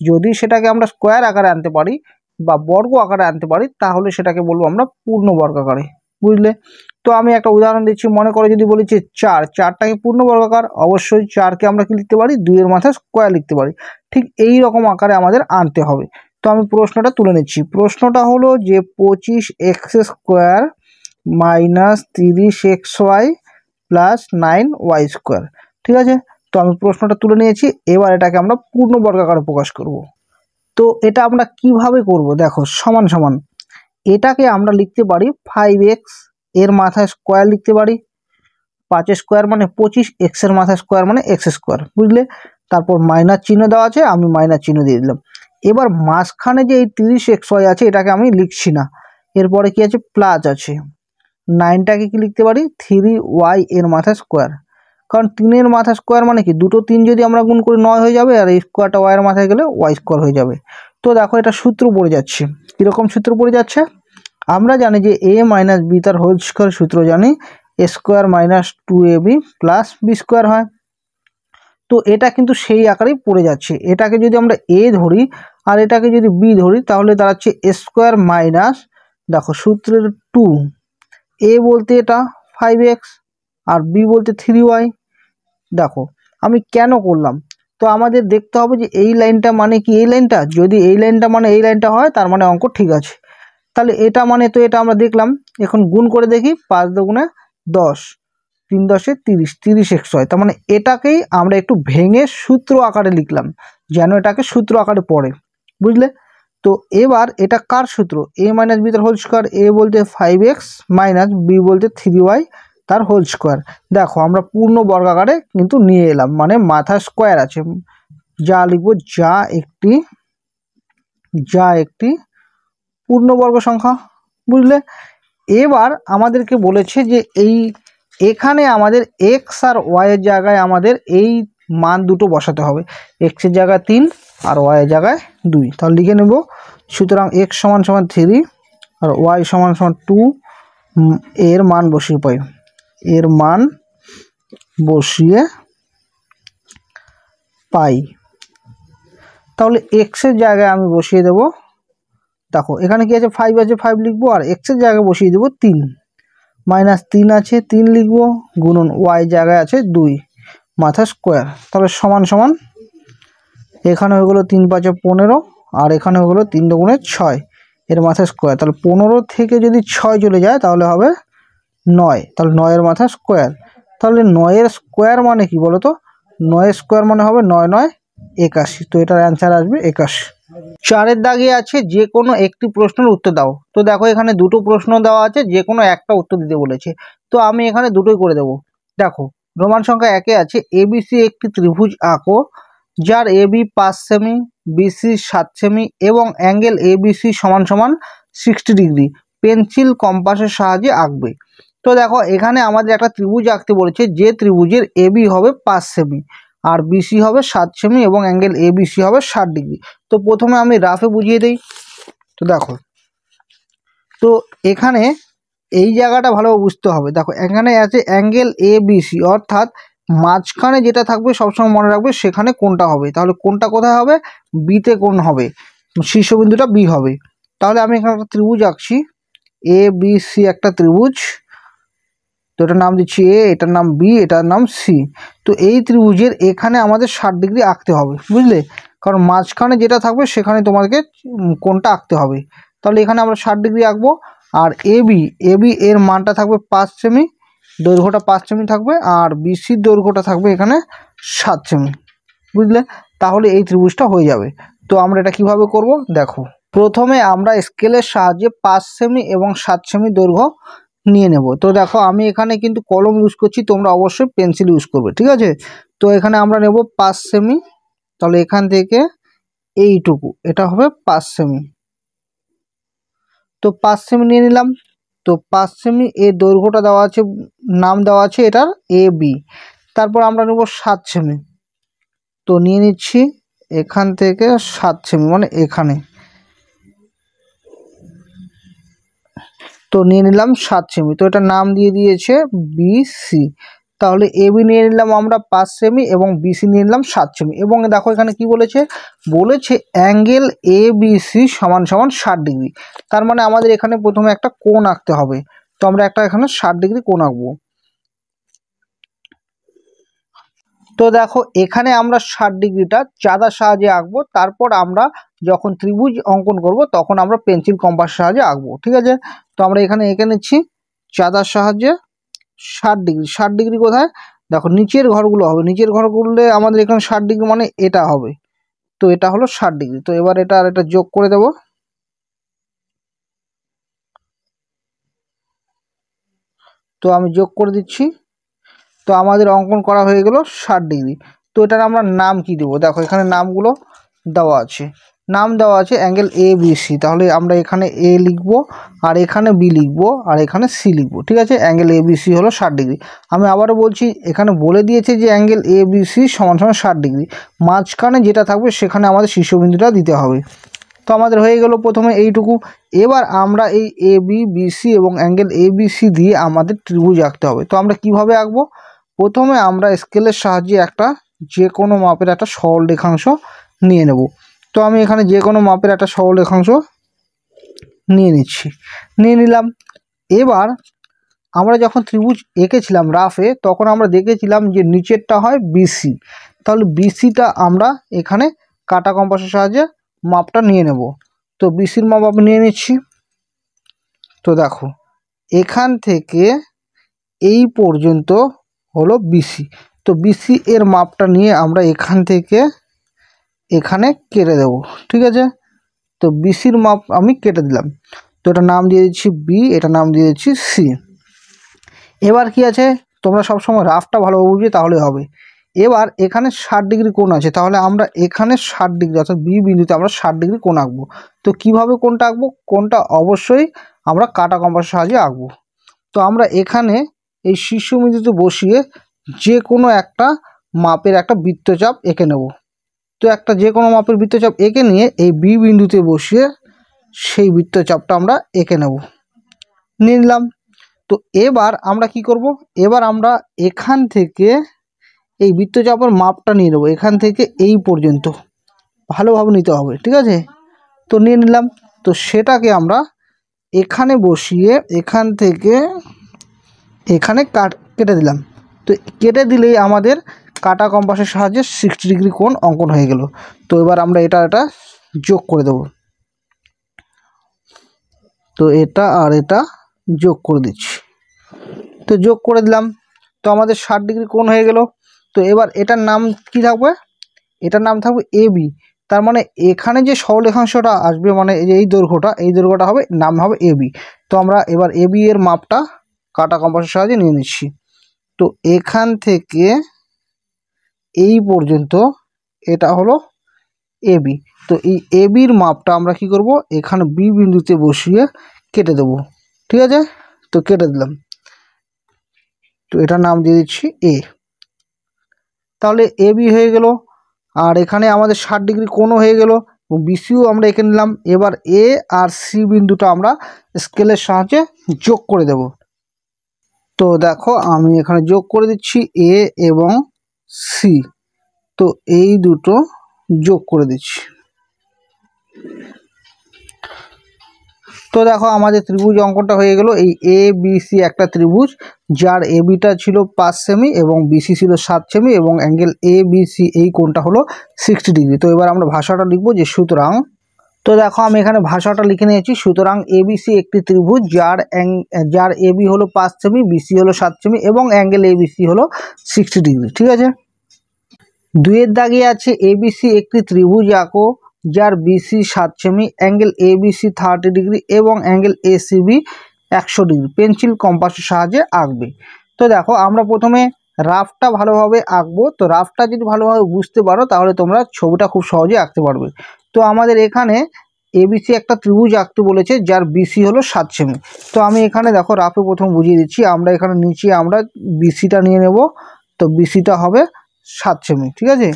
যদি সেটাকে আমরা স্কোয়ার আকারে আনতে পারি বা বর্গ আকারে আনতে পারি তাহলে সেটাকে বলবো আমরা পূর্ণ বর্গাকারে, বুঝলে। তো আমি একটা উদাহরণ দিচ্ছি, মনে করো যদি বলি যে 4টাকে পূর্ণ বর্গাকার, অবশ্যই 4কে আমরা কি লিখতে পারি 2-এর মাথায় স্কোয়ার লিখতে পারি, ঠিক এই রকম আকারে আমাদের আনতে হবে। তো আমি প্রশ্নটা তুলে নিচ্ছি, প্রশ্নটা হলো যে 25x² - 30xy + 9y², ঠিক আছে। তো আমি প্রশ্নটা তুলে নিয়েছি, এবার এটাকে আমরা পূর্ণ বর্গাকারে প্রকাশ করব। তো এটা আমরা কিভাবে করব, দেখো সমান সমান, এটাকে আমরা লিখতে পারি 5x এর মাথায় স্কোয়ার লিখতে পারি, 5 স্কোয়ার মানে 25, x এর মাথায় স্কোয়ার মানে x², বুঝলে। তারপর মাইনাস চিহ্ন দেওয়া আছে, আমি মাইনাস চিহ্ন দিয়ে দিলাম। এবার মাঝখানে যে এই 30xy আছে এটাকে আমি লিখছি না, এরপরে কি আছে প্লাস আছে, 9টাকে কি লিখতে পারি 3y এর মাথায় স্কোয়ার, কারণ 3-এর মাথায় স্কোয়ার মানে কি দুটো 3 যদি আমরা গুণ করি 9 হয়ে যাবে, আর এই স্কোয়ারটা y এর মাথায় গেলে y² হয়ে যাবে। তো দেখো এটা সূত্র পড়ে যাচ্ছে, কীরকম সূত্র পড়ে যাচ্ছে, আমরা জানি যে a - b তার হোল স্কোয়ার সূত্র জানি, a² - 2ab + b² হয়। তো এটা কিন্তু সেই আকারেই পড়ে যাচ্ছে, এটাকে যদি আমরা a ধরি আর এটাকে যদি b ধরি তাহলে দাঁড়াচ্ছে a² দেখো সূত্রের 2, a বলতে এটা 5x আর b বলতে 3y। দেখো আমি কেন করলাম, তো আমাদের দেখতে হবে যে এই লাইনটা মানে কি, এই লাইনটা যদি এই লাইনটা মানে এই লাইনটা হয় তার মানে অঙ্ক ঠিক আছে, তাহলে এটা মানে তো এটা আমরা দেখলাম, এখন গুণ করে দেখি 5 × 2 = 10, 3 × 10 = 30, 30x হয়, তার মানে এটাকেই আমরা একটু ভেঙে সূত্র আকারে লিখলাম যেন এটাকে সূত্র আকারে পড়ে, বুঝলে। তো এবার এটা কার সূত্র, a - b তার হোল স্কোয়ার, a বলতে 5x - b বলতে 3y তার হোল স্কোয়ার। দেখো আমরা পূর্ণ বর্গাকারে কিন্তু নিয়ে এলাম, মানে মাথা স্কোয়ার আছে, যা লিখবো যা একটি পূর্ণবর্গ সংখ্যা, বুঝলে। এবার আমাদেরকে বলেছে যে এখানে আমাদের x আর y এর জায়গায় আমাদের এই মান দুটো বসাতে হবে, x এর জায়গায় 3 আর y এর জায়গায় 2, তাহলে লিখে নেব। সুতরাং x = 3 আর y = 2, এর মান বসিয়ে পাই, এর মান বসিয়ে পাই, তাহলে x এর জায়গায় আমি বসিয়ে দেব, দেখো এখানে কি আছে 5 আছে 5 লিখবো, আর x এর জায়গায় বসিয়ে দেবো 3, -3 আছে 3 লিখবো, গুণন y জায়গায় আছে 2 মাথা স্কোয়ার, তাহলে সমান সমান এখানে হয়ে গেলো 3 × 5 = 15 আর এখানে হয়ে গেলো 3 × 2 = 6 এর মাথা স্কোয়ার, তাহলে 15 থেকে যদি 6 চলে যায় তাহলে হবে 9, তাহলে 9 এর মাথা স্কোয়ার, তাহলে 9 এর স্কোয়ার মানে কি বলো তো, 9 এর স্কোয়ার মানে হবে 9 × 9 = 81, তো এটার অ্যান্সার আসবে 81। 4-এর দাগে আছে যে কোনো একটি প্রশ্নের উত্তর দাও। তো দেখো এখানে দুটো প্রশ্ন দেওয়া আছে, যে কোনো একটা উত্তর দিতে বলেছে, তো আমি এখানে দুটোই করে দেব। দেখো রোমান সংখ্যা 1-এ আছে এবিসি একটি ত্রিভুজ আঁকো যার এবি 5 সেমি, বিসি 7 সেমি এবং অ্যাঙ্গেল এবিসি = 60 ডিগ্রি, পেন্সিল কম্পাসের সাহায্যে আঁকবে। তো দেখো এখানে আমাদের একটা ত্রিভুজ আঁকতে বলেছে, যে ত্রিভুজের এবি হবে 5 সেমি আর বিসি হবে 7 সেমি এবং অ্যাঙ্গেল এবিসি হবে 60 ডিগ্রি। তো প্রথমে আমি রাফে বুঝিয়ে দিই। তো দেখো, তো এখানে এই জায়গাটা ভালোভাবে বুঝতে হবে। দেখো এখানে আছে অ্যাঙ্গেল এবিসি, অর্থাৎ মাঝখানে যেটা থাকবে সবসময় মনে রাখবে সেখানে কোনটা হবে। তাহলে কোনটা কোথায় হবে? বিতে কোন হবে, শীর্ষবিন্দুটা বি হবে। তাহলে আমি এখানে একটা ত্রিভুজ আঁকছি, এ বি সি একটা ত্রিভুজ। তো এটার নাম দিচ্ছি এ, এটার নাম বি, এটার নাম সি। তো এই ত্রিভুজের এখানে আমাদের 60 ডিগ্রি আঁকতে হবে, বুঝলে? কারণ মাঝখানে যেটা থাকবে সেখানে তোমাদেরকে কোনটা আঁকতে হবে। তাহলে এখানে আমরা 60 ডিগ্রি আঁকবো। আর এবি এর মানটা থাকবে 5 সেমি, দৈর্ঘ্যটা 5 সেমি থাকবে, আর বিসির দৈর্ঘ্যটা থাকবে এখানে 7 সেমি, বুঝলে? তাহলে এই ত্রিভুজটা হয়ে যাবে। তো আমরা এটা কিভাবে করব দেখো। প্রথমে আমরা স্কেলের সাহায্যে 5 সেমি এবং 7 সেমি দৈর্ঘ্য নিয়ে নেব। তো দেখো আমি এখানে কিন্তু কলম ইউজ করছি, তোমরা অবশ্যই পেন্সিল ইউজ করবে, ঠিক আছে? তো এখানে আমরা নেব 5 সেমি। তাহলে এখান থেকে এইটুকু এটা হবে 5 সেমি। তো 5 সেমি নিয়ে নিলাম। তো 5 সেমি এর দৈর্ঘ্যটা দেওয়া আছে, নাম দেওয়া আছে এটার এ বি। তারপর আমরা নেব 7 সেমি। তো নিয়ে নিচ্ছি এখান থেকে 7 সেমি, মানে এখানে। তো নিয়ে নিলাম 7 সেমি। তো এটা নাম দিয়ে দিয়েছে বিসি। তাহলে এবি নিয়ে নিলাম আমরা 5 সেমি এবং বিসি নিয়ে নিলাম 7 সেমি। এবং দেখো এখানে কি বলেছে, অ্যাঙ্গেল এ বিসি সমান সমান 60 ডিগ্রি। তার মানে আমাদের এখানে প্রথমে একটা কোণ আঁকতে হবে। তো আমরা একটা এখানে 60 ডিগ্রি কোণ আঁকবো। তো দেখো এখানে আমরা 60 ডিগ্রিটা চাঁদার সাহায্যে আঁকবো। তারপর আমরা যখন ত্রিভুজ অঙ্কন করব তখন আমরা পেন্সিল কম্পাসের সাহায্যে আঁকবো, ঠিক আছে? তো আমরা এখানে এঁকে নিচ্ছি চাঁদার সাহায্যে 60 ডিগ্রি। 60 ডিগ্রি কোথায়? দেখো নিচের ঘরগুলো হবে, নিচের ঘরগুলোতে আমাদের এখানে 60 ডিগ্রি মানে এটা হবে। তো এটা হলো 60 ডিগ্রি। তো এবার এটা আর এটা যোগ করে দেব। তো আমি যোগ করে দিচ্ছি। তো আমাদের অঙ্কন করা হয়ে গেল 60 ডিগ্রি। তো এটার আমরা নাম কি দেবো? দেখো এখানে নামগুলো দেওয়া আছে, নাম দেওয়া আছে অ্যাঙ্গেল এ বি সি। তাহলে আমরা এখানে এ লিখবো, আর এখানে বি লিখবো, আর এখানে সি লিখবো, ঠিক আছে? অ্যাঙ্গেল এ বি সি হলো 60 ডিগ্রি। আমি আবারও বলছি, এখানে বলে দিয়েছে যে অ্যাঙ্গেল এ বি সি সমান সমান 60 ডিগ্রি। মাঝখানে যেটা থাকবে সেখানে আমাদের শীর্ষবিন্দুটা দিতে হবে। তো আমাদের হয়ে গেল প্রথমে এইটুকু। এবার আমরা এই এ বি বি সি এবং অ্যাঙ্গেল এ বি সি দিয়ে আমাদের ত্রিভুজ আঁকতে হবে। তো আমরা কিভাবে আঁকবো? প্রথমে আমরা স্কেলের সাহায্যে একটা যে কোনো মাপের একটা সরল রেখাংশ নিয়ে নেব। তো আমি এখানে যে কোনো মাপের একটা সরল রেখাংশ নিয়ে নিলাম। এবার আমরা যখন ত্রিভুজ এঁকেছিলাম রাফে, তখন আমরা দেখেছিলাম যে নিচেরটা হয় বিসি। তাহলে বিসিটা আমরা এখানে কাটা কম্পাসের সাহায্যে মাপটা নিয়ে নেব। তো বিসির মাপ আমি নিয়ে নিচ্ছি। তো দেখো এখান থেকে এই পর্যন্ত হলো বিসি। তো বিসি এর মাপটা নিয়ে আমরা এখান থেকে এখানে কেটে দেব, ঠিক আছে? তো বিসির মাপ আমি কেটে দিলাম। তো এটা নাম দিয়ে দিচ্ছি বি, এটা নাম দিয়ে দিচ্ছি সি। এবার কি আছে, তোমরা সবসময় রাফটা ভালোভাবে বুঝবে তাহলে হবে। এবার এখানে 60 ডিগ্রি কোণ আছে, তাহলে আমরা এখানে 60 ডিগ্রি অর্থাৎ বি বিন্দুতে আমরা 60 ডিগ্রি কোণ আঁকবো। তো কিভাবে কোণটা আঁকবো? কোণটা অবশ্যই আমরা কাটা কম্পাসের সাহায্যে আঁকবো। তো আমরা এখানে এই শীর্ষবিন্দুতে বসিয়ে যে কোনো একটা মাপের একটা বৃত্তচাপ এঁকে নেব। তো একটা যে কোনো মাপের বৃত্তচাপ এঁকে নিয়ে এই বি বিন্দুতে বসিয়ে সেই বৃত্তচাপটা আমরা এঁকে নিয়ে নিলাম। তো এবার আমরা কি করব? এবার আমরা এখান থেকে এই বৃত্তচাপের মাপটা নিয়ে নেব, এখান থেকে এই পর্যন্ত ভালোভাবে নিতে হবে, ঠিক আছে? তো নিয়ে নিলাম। তো সেটাকে আমরা এখানে বসিয়ে এখান থেকে এখানে কেটে দিলাম। তো কেটে দিলেই আমাদের কাটা কম্পাসের সাহায্যে 60 ডিগ্রি কোণ অঙ্কন হয়ে গেল। তো এবার আমরা এটা যোগ করে দেব। তো এটা আর এটা যোগ করে দিচ্ছি। তো যোগ করে দিলাম। তো আমাদের 60 ডিগ্রি কোণ হয়ে গেল। তো এবার এটার নাম কি থাকবে? এটার নাম থাকবে এ বি। তার মানে এখানে যে সরলরেখাংশটা আসবে, মানে এই দৈর্ঘ্যটা হবে, নাম হবে এ বি। তো আমরা এবার এ বি এর মাপটা কাটা কম্পাসের সাহায্যে নিয়ে নিচ্ছি। তো এখান থেকে এই পর্যন্ত এটা হলো এ বি। তো এই এ বির মাপটা আমরা কি করব? এখানে বি বিন্দুতে বসিয়ে কেটে দেব, ঠিক আছে? তো কেটে দিলাম। তো এটার নাম দিয়ে দিচ্ছি এ। তাহলে এ বি হয়ে গেল, আর এখানে আমাদের 60 ডিগ্রি কোণও হয়ে গেল এবং বিসিও আমরা এঁকে নিলাম। এবার এ আর সি বিন্দুটা আমরা স্কেলের সাহায্যে যোগ করে দেব। তো দেখো আমি এখানে যোগ করে দিচ্ছি এ এবং সি। তো এই দুটো যোগ করে দিচ্ছি। তো দেখো আমাদের ত্রিভুজ অঙ্কনটা হয়ে গেল। এই এ বি সি একটা ত্রিভুজ, যার এ বিটা ছিল 5 সেমি এবং বিসি ছিল 7 সেমি এবং অ্যাঙ্গেল এ বি সি এই কোণটা হলো 60 ডিগ্রি। তো এবার আমরা ভাষাটা লিখবো যে সুতরাং, তো দেখো আমি এখানে ভাষাটা লিখে নিয়েছি। সুতরাং এবিসি একটি ত্রিভুজ যার এবি হলো 5 সেমি, বিসি হলো 7 সেমি এবং অ্যাঙ্গেল এবিসি হলো 60 ডিগ্রি। ঠিক আছে। 2-এর দাগে আছে এবিসি একটি ত্রিভুজ আঁকো যার বিসি 7 সেমি, অ্যাঙ্গেল এবিসি 30 ডিগ্রি এবং অ্যাঙ্গেল এসিবি 100 ডিগ্রি। পেন্সিল কম্পাসের সাহায্যে আঁকবে। তো দেখো আমরা প্রথমে রাফটা ভালোভাবে আঁকবো। তো রাফটা যদি ভালোভাবে বুঝতে পারো তাহলে তোমরা ছবিটা খুব সহজে আঁকতে পারবে। তো আমাদের এখানে এবিসি একটা ত্রিভুজ আঁকতে বলেছে যার বিসি হলো 7 সেমি। তো আমি এখানে দেখো রাফে প্রথম বুঝিয়ে দিচ্ছি। আমরা এখানে নিচে আমরা বিসিটা নিয়ে নেব। তো বিসিটা হবে 7 সেমি। ঠিক আছে।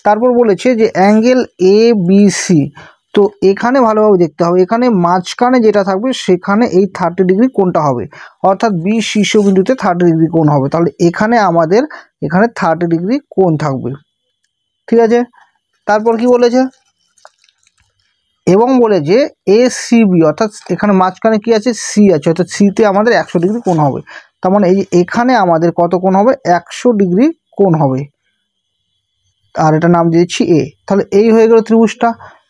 তারপর বলেছে যে অ্যাঙ্গেল এ বি সি। তো এখানে ভালোভাবে দেখতে হবে, এখানে মাঝখানে যেটা থাকবে সেখানে এই 30 ডিগ্রি কোণটা হবে, অর্থাৎ বি শীর্ষবিন্দুতে 30 ডিগ্রি কোণ হবে। তাহলে এখানে আমাদের এখানে 30 ডিগ্রি কোণ থাকবে। ঠিক আছে। তারপর কি বলেছে, এবং বলে যে এ সি বি, অর্থাৎ এখানে মাঝখানে কি আছে, সি আছে, অর্থাৎ সিতে আমাদের 100 ডিগ্রি কোণ হবে। তার মানে এই এখানে আমাদের কত কোণ হবে, 100 ডিগ্রি কোণ হবে। আর এটা নাম দিয়েছি এ। তাহলে এই হয়ে গেল ত্রিভুজটা।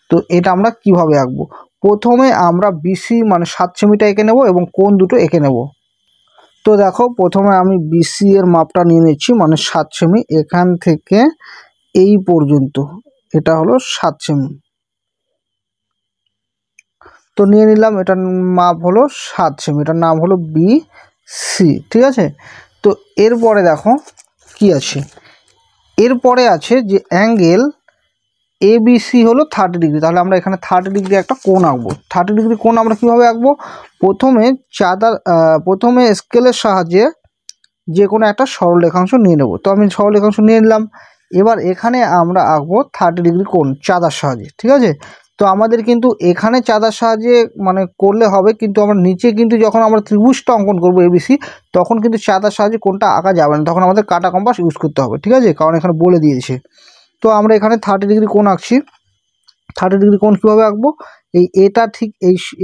তো এটা আমরা কিভাবে আঁকবো, প্রথমে আমরা বিসি মানে 7 সেমিটা এঁকে নেব এবং কোণ দুটো এঁকে নেব। তো দেখো প্রথমে আমি বিসি এর মাপটা নিয়ে নিচ্ছি, মানে 7 সেমি। এখান থেকে এই পর্যন্ত এটা হলো 7 সেমি। তো নিয়ে নিলাম, এটার মাপ হলো 7 সেমি, এটার নাম হলো বি সি। ঠিক আছে। তো এরপরে দেখো কি আছে, এরপরে আছে যে অ্যাঙ্গেল এ বি সি হলো 30 ডিগ্রি। তাহলে আমরা এখানে 30 ডিগ্রি একটা কোণ আঁকবো। 30 ডিগ্রি কোণ আমরা কীভাবে আঁকবো, প্রথমে স্কেলের সাহায্যে যে কোনো একটা সরলরেখাংশ নিয়ে নেব। তো আমি সরলরেখাংশ নিয়ে নিলাম। এবার এখানে আমরা আঁকবো 30 ডিগ্রি কোণ চাঁদার সাহায্যে। ঠিক আছে। তো আমাদের কিন্তু এখানে চাঁদার সাহায্যে মানে করলে হবে, কিন্তু আমরা নিচে কিন্তু যখন আমরা ত্রিভুজটা অঙ্কন করবো এবিসি, তখন কিন্তু চাঁদার সাহায্যে কোণটা আঁকা যাবে না, তখন আমাদের কাটা কম্পাস ইউজ করতে হবে। ঠিক আছে, কারণ এখানে বলে দিয়েছে। তো আমরা এখানে 30 ডিগ্রি কোণ আঁকছি। 30 ডিগ্রি কোণ কীভাবে আঁকবো, এটা ঠিক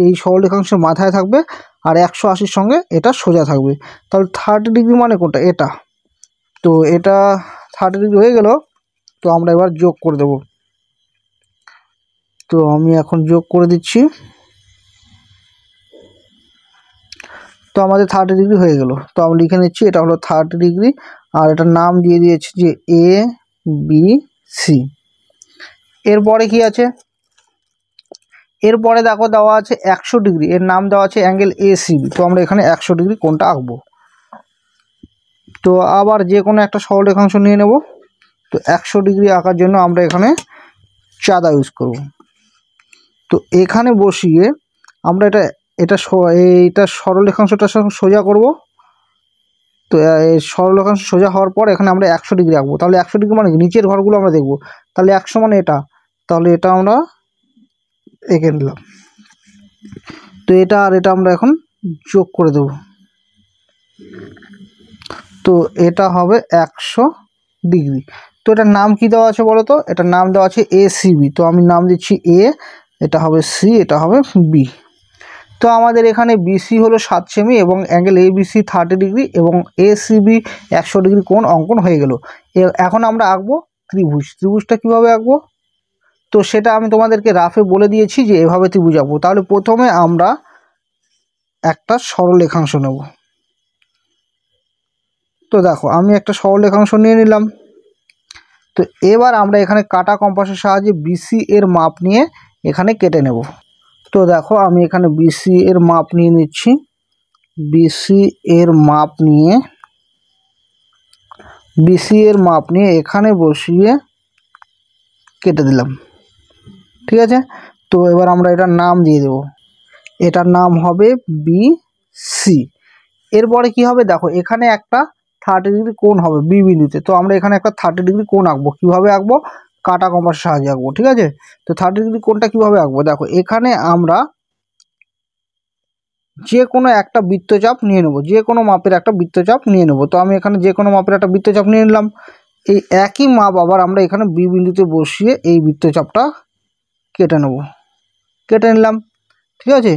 এই সরলরেখাংশের মাথায় থাকবে আর 180-র সঙ্গে এটা সোজা থাকবে। তাহলে 30 ডিগ্রি মানে কোনটা, এটা। তো এটা 30 ডিগ্রি হয়ে গেল। তো আমরা এবার যোগ করে দেব। তো আমি এখন যোগ করে দিচ্ছি। তো আমাদের 30 ডিগ্রি হয়ে গেল। তো আমি লিখে নিচ্ছি এটা হলো 30 ডিগ্রি, আর এটার নাম দিয়ে দিয়েছি যে এ বি সি। এরপরে কি আছে, এরপরে দেখো দেওয়া আছে 100 ডিগ্রি, এর নাম দেওয়া আছে অ্যাঙ্গেল এসিবি। তো আমরা এখানে 100 ডিগ্রি কোণটা আঁকবো। তো আবার যে কোনো একটা সরলরেখাংশ নিয়ে নেব। তো 100 ডিগ্রি আঁকার জন্য আমরা এখানে চাঁদা ইউজ করব। তো এখানে বসিয়ে আমরা এইটা সরলরেখাংশটা সোজা করব। তো এই সরলরেখাংশ সোজা হওয়ার পর এখানে আমরা 100 ডিগ্রি আঁকবো। তাহলে 100 ডিগ্রি মানে নিচের ঘরগুলো আমরা দেখব। তাহলে 100 মানে এটা, তাহলে এটা আমরা এঁকে নিলাম। তো এটা আর এটা আমরা এখন যোগ করে দেব। তো এটা হবে 100 ডিগ্রি। তো এটার নাম কি দেওয়া আছে বলো তো, এটার নাম দেওয়া আছে এসিবি। তো আমি নাম দিচ্ছি এ, এটা হবে সি, এটা হবে বি। তো আমাদের এখানে বিসি হলো 7 সেমি এবং অ্যাঙ্গেল এবিসি 30 ডিগ্রি এবং এসিবি 100 ডিগ্রি কোণ অঙ্কন হয়ে গেল। এখন আমরা আঁকবো ত্রিভুজ। ত্রিভুজটা কীভাবে আঁকবো, তো সেটা আমি তোমাদেরকে রাফে বলে দিয়েছি যে এভাবে ত্রিভুজ আঁকবো। তাহলে প্রথমে আমরা একটা সরলরেখাংশ নেব। তো দেখো আমি একটা সরলরেখাংশ নিয়ে নিলাম। তো এবার আমরা এখানে কাটা কম্পাসের সাহায্যে বিসি এর মাপ নিয়ে এখানে কেটে নেব। তো দেখো আমি এখানে বিসি এর মাপ নিয়ে নিচ্ছি। বিসি এর মাপ নিয়ে এখানে বসিয়ে কেটে দিলাম। ঠিক আছে। তো এবার আমরা এটার নাম দিয়ে দেব, এটার নাম হবে বি সি। এরপরে কি হবে, দেখো এখানে একটা 30 ডিগ্রি কোণ হবে বি বিন্দুতে। তো আমরা এখানে একটা 30 ডিগ্রি কোণ আঁকবো। কীভাবে আঁকবো? কাটা কম্পাসের সাহায্যে আঁকবো, ঠিক আছে। তো 30 ডিগ্রি কোণটা কীভাবে আঁকবো? দেখো এখানে আমরা যে কোনো একটা বৃত্তচাপ নিয়ে নেব, যে কোনো মাপের একটা বৃত্তচাপ নিয়ে নেব। তো আমি এখানে যে কোনো মাপের একটা বৃত্তচাপ নিয়ে নিলাম। এই একই মাপ আবার আমরা এখানে বি বিন্দুতে বসিয়ে এই বৃত্তচাপটা কেটে নেব, কেটে নিলাম, ঠিক আছে,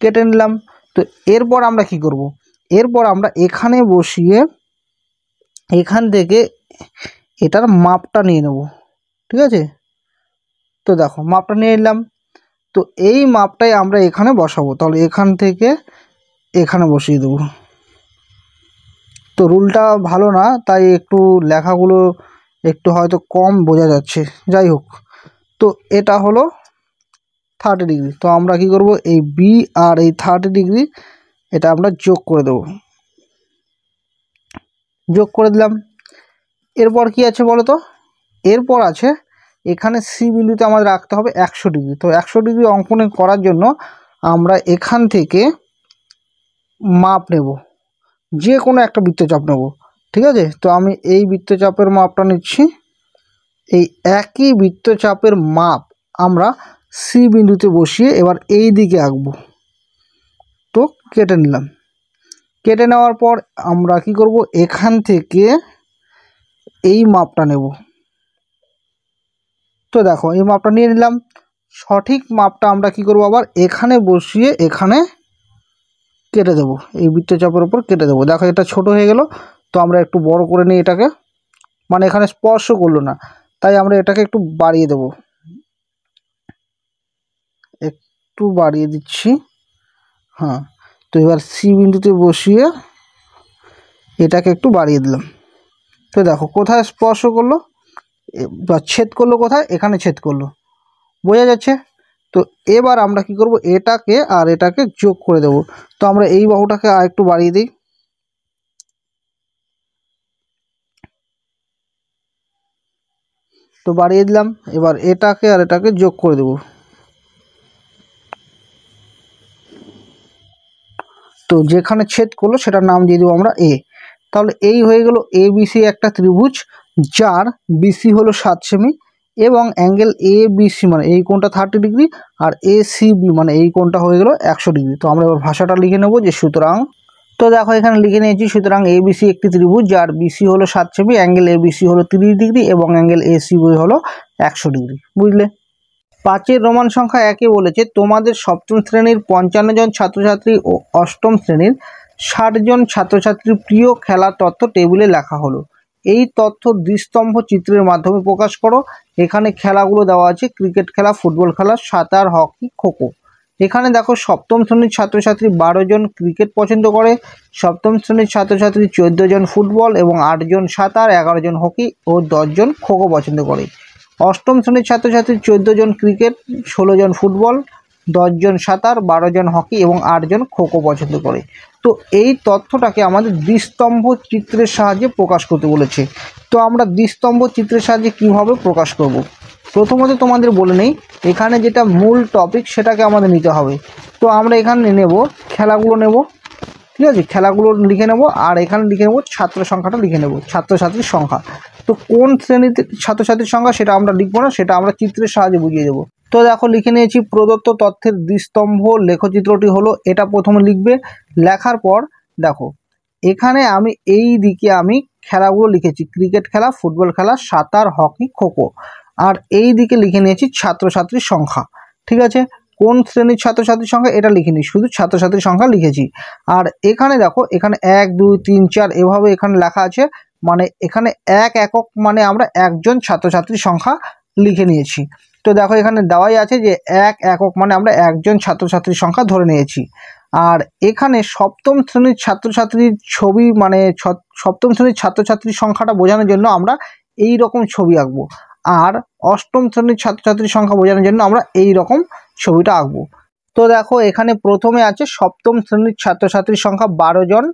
কেটে নিলাম। তো এরপর আমরা কি করব? এরপর আমরা এখানে বসিয়ে এখান থেকে এটার মাপটা নিয়ে নেব, ঠিক আছে। তো দেখো মাপটা নিয়ে নিলাম। তো এই মাপটাই আমরা এখানে বসাবো। তাহলে এখান থেকে এখানে বসিয়ে দেবো। তো রুলটা ভালো না, তাই একটু লেখাগুলো একটু হয়তো কম বোঝা যাচ্ছে, যাই হোক। তো এটা হলো 30 ডিগ্রি। তো আমরা কি করব? এই বি আর এই 30 ডিগ্রি এটা আমরা যোগ করে দেব, যোগ করে দিলাম। এরপর কি আছে বলো তো? এরপর আছে এখানে সি বিন্দুতে আমাদের রাখতে হবে 100 ডিগ্রি। তো 100 ডিগ্রি অঙ্কন করার জন্য আমরা এখান থেকে মাপ নেব, যে কোনো একটা বৃত্তচাপ নেব, ঠিক আছে। তো আমি এই বৃত্তচাপের মাপটা নিচ্ছি। এই একই বৃত্তচাপের মাপ আমরা সি বিন্দুতে বসিয়ে এবার এই দিকে আঁকবো। তো কেটে নিলাম। কেটে নেওয়ার পর আমরা কি করব? এখান থেকে এই মাপটা নেব। তো দেখো এই মাপটা নিয়ে নিলাম। সঠিক মাপটা আমরা কি করব? আবার এখানে বসিয়ে এখানে কেটে দেবো, এই বৃত্তচাপের উপর কেটে দেবো। দেখো এটা ছোট হয়ে গেল। তো আমরা একটু বড় করে নিই এটাকে, মানে এখানে স্পর্শ করলো না, তাই আমরা এটাকে একটু বাড়িয়ে দেব, একটু বাড়িয়ে দিচ্ছি। হ্যাঁ, তো এবার সি বিন্দুতে বসিয়ে এটাকে একটু বাড়িয়ে দিলাম। তো দেখো কোথায় স্পর্শ করলো বা ছেদ করলো, কোথায়? এখানে ছেদ করলো, বোঝা যাচ্ছে। তো এবার আমরা কি করব? এটাকে আর এটাকে যোগ করে দেব। তো আমরা এই বাহুটাকে আর একটু বাড়িয়ে দিই। তো বাড়িয়ে দিলাম। এবার এটাকে আর এটাকে যোগ করে দেব। তো যেখানে ছেদ করলো সেটার নাম দিয়ে দেবো আমরা এ। তাহলে এই হয়ে গেল এ বিসি একটা ত্রিভুজ, যার বিসি হলো 7 সেমি এবং অ্যাঙ্গেল এ বিসি মানে এই কোণটা 30 ডিগ্রি আর এ সি বি মানে এই কোণটা হয়ে গেল 100 ডিগ্রি। তো আমরা এবার ভাষাটা লিখে নেব যে সুতরাং, তো দেখো এখানে লিখে নিয়েছি, সুতরাং এ বিসি একটি ত্রিভুজ যার বিসি হলো 7 সেমি, অ্যাঙ্গেল এ বিসি হলো 30 ডিগ্রি এবং অ্যাঙ্গেল এ সি বি হলো 100 ডিগ্রি। বুঝলে? 5 রোমান সংখ্যা 1 বলেছে তোমাদের সপ্তম শ্রেণীর 55 জন ছাত্রছাত্রী ও অষ্টম শ্রেণীর 60 জন ছাত্রছাত্রীর প্রিয় খেলার তথ্য টেবিলে লেখা হলো। এই তথ্য দ্বিস্তম্ভ চিত্রের মাধ্যমে প্রকাশ করো। এখানে খেলাগুলো দেওয়া আছে: ক্রিকেট খেলা, ফুটবল খেলা, সাঁতার, হকি, খোখো। এখানে দেখো সপ্তম শ্রেণীর ছাত্রছাত্রী 12 জন ক্রিকেট পছন্দ করে, সপ্তম শ্রেণীর ছাত্রছাত্রী 14 জন ফুটবল এবং 8 জন সাঁতার, 11 জন হকি ও 10 জন খোখো পছন্দ করে। অষ্টম শ্রেণীর ছাত্রছাত্রী 14 জন ক্রিকেট, 16 জন ফুটবল, 10 জন সাঁতার, 12 জন হকি এবং 8 জন খোখো পছন্দ করে। তো এই তথ্যটাকে আমাদের দ্বিস্তম্ভ চিত্রের সাহায্যে প্রকাশ করতে বলেছে। তো আমরা দ্বিস্তম্ভ চিত্রের সাহায্যে কিভাবে প্রকাশ করব? প্রথমত তোমাদের বলে নেই, এখানে যেটা মূল টপিক সেটাকে আমাদের নিতে হবে। তো আমরা এখানে নেব খেলাগুলো নেব, ঠিক আছে, খেলাগুলো লিখে নেব আর এখানে লিখে নেব ছাত্র সংখ্যাটা লিখে নেব, ছাত্রছাত্রীর সংখ্যা। তো কোন শ্রেণীতে ছাত্রছাত্রীর সংখ্যা সেটা আমরা লিখবো না, সেটা আমরা চিত্রের সাহায্যে বুঝিয়ে দেবো। তো দেখো লিখে নিয়েছি, প্রদত্ত তথ্যের দ্বিস্তম্ভ লেখচিত্রটি হলো, এটা প্রথমে লিখবে। লেখার পর দেখো এখানে আমি এই দিকে আমি খেলাগুলো লিখেছি: ক্রিকেট খেলা, ফুটবল খেলা, সাঁতার, হকি, খোখো। আর এই দিকে লিখে নিয়েছি ছাত্রছাত্রীর সংখ্যা, ঠিক আছে। কোন শ্রেণীর ছাত্রছাত্রীর সংখ্যা এটা লিখিনি, শুধু ছাত্রছাত্রীর সংখ্যা লিখেছি। আর এখানে দেখো এখানে 1 2 3 4 এভাবে এখানে লেখা আছে, মানে এখানে 1 একক মানে আমরা একজন ছাত্রছাত্রীর সংখ্যা লিখে নিয়েছি। তো দেখো এখানে দেওয়াই আছে যে 1 একক মানে আমরা একজন ছাত্রছাত্রীর সংখ্যা ধরে নিয়েছি। আর এখানে সপ্তম শ্রেণীর ছাত্রছাত্রীর ছবি মানে সপ্তম শ্রেণীর ছাত্রছাত্রীর সংখ্যাটা বোঝানোর জন্য আমরা এই রকম ছবি আঁকবো, আর অষ্টম শ্রেণীর ছাত্রছাত্রীর সংখ্যা বোঝানোর জন্য আমরা এই রকম ছবিটা আঁকবো। তো দেখো এখানে প্রথমে আছে সপ্তম শ্রেণীর ছাত্রছাত্রীর সংখ্যা 12 জন,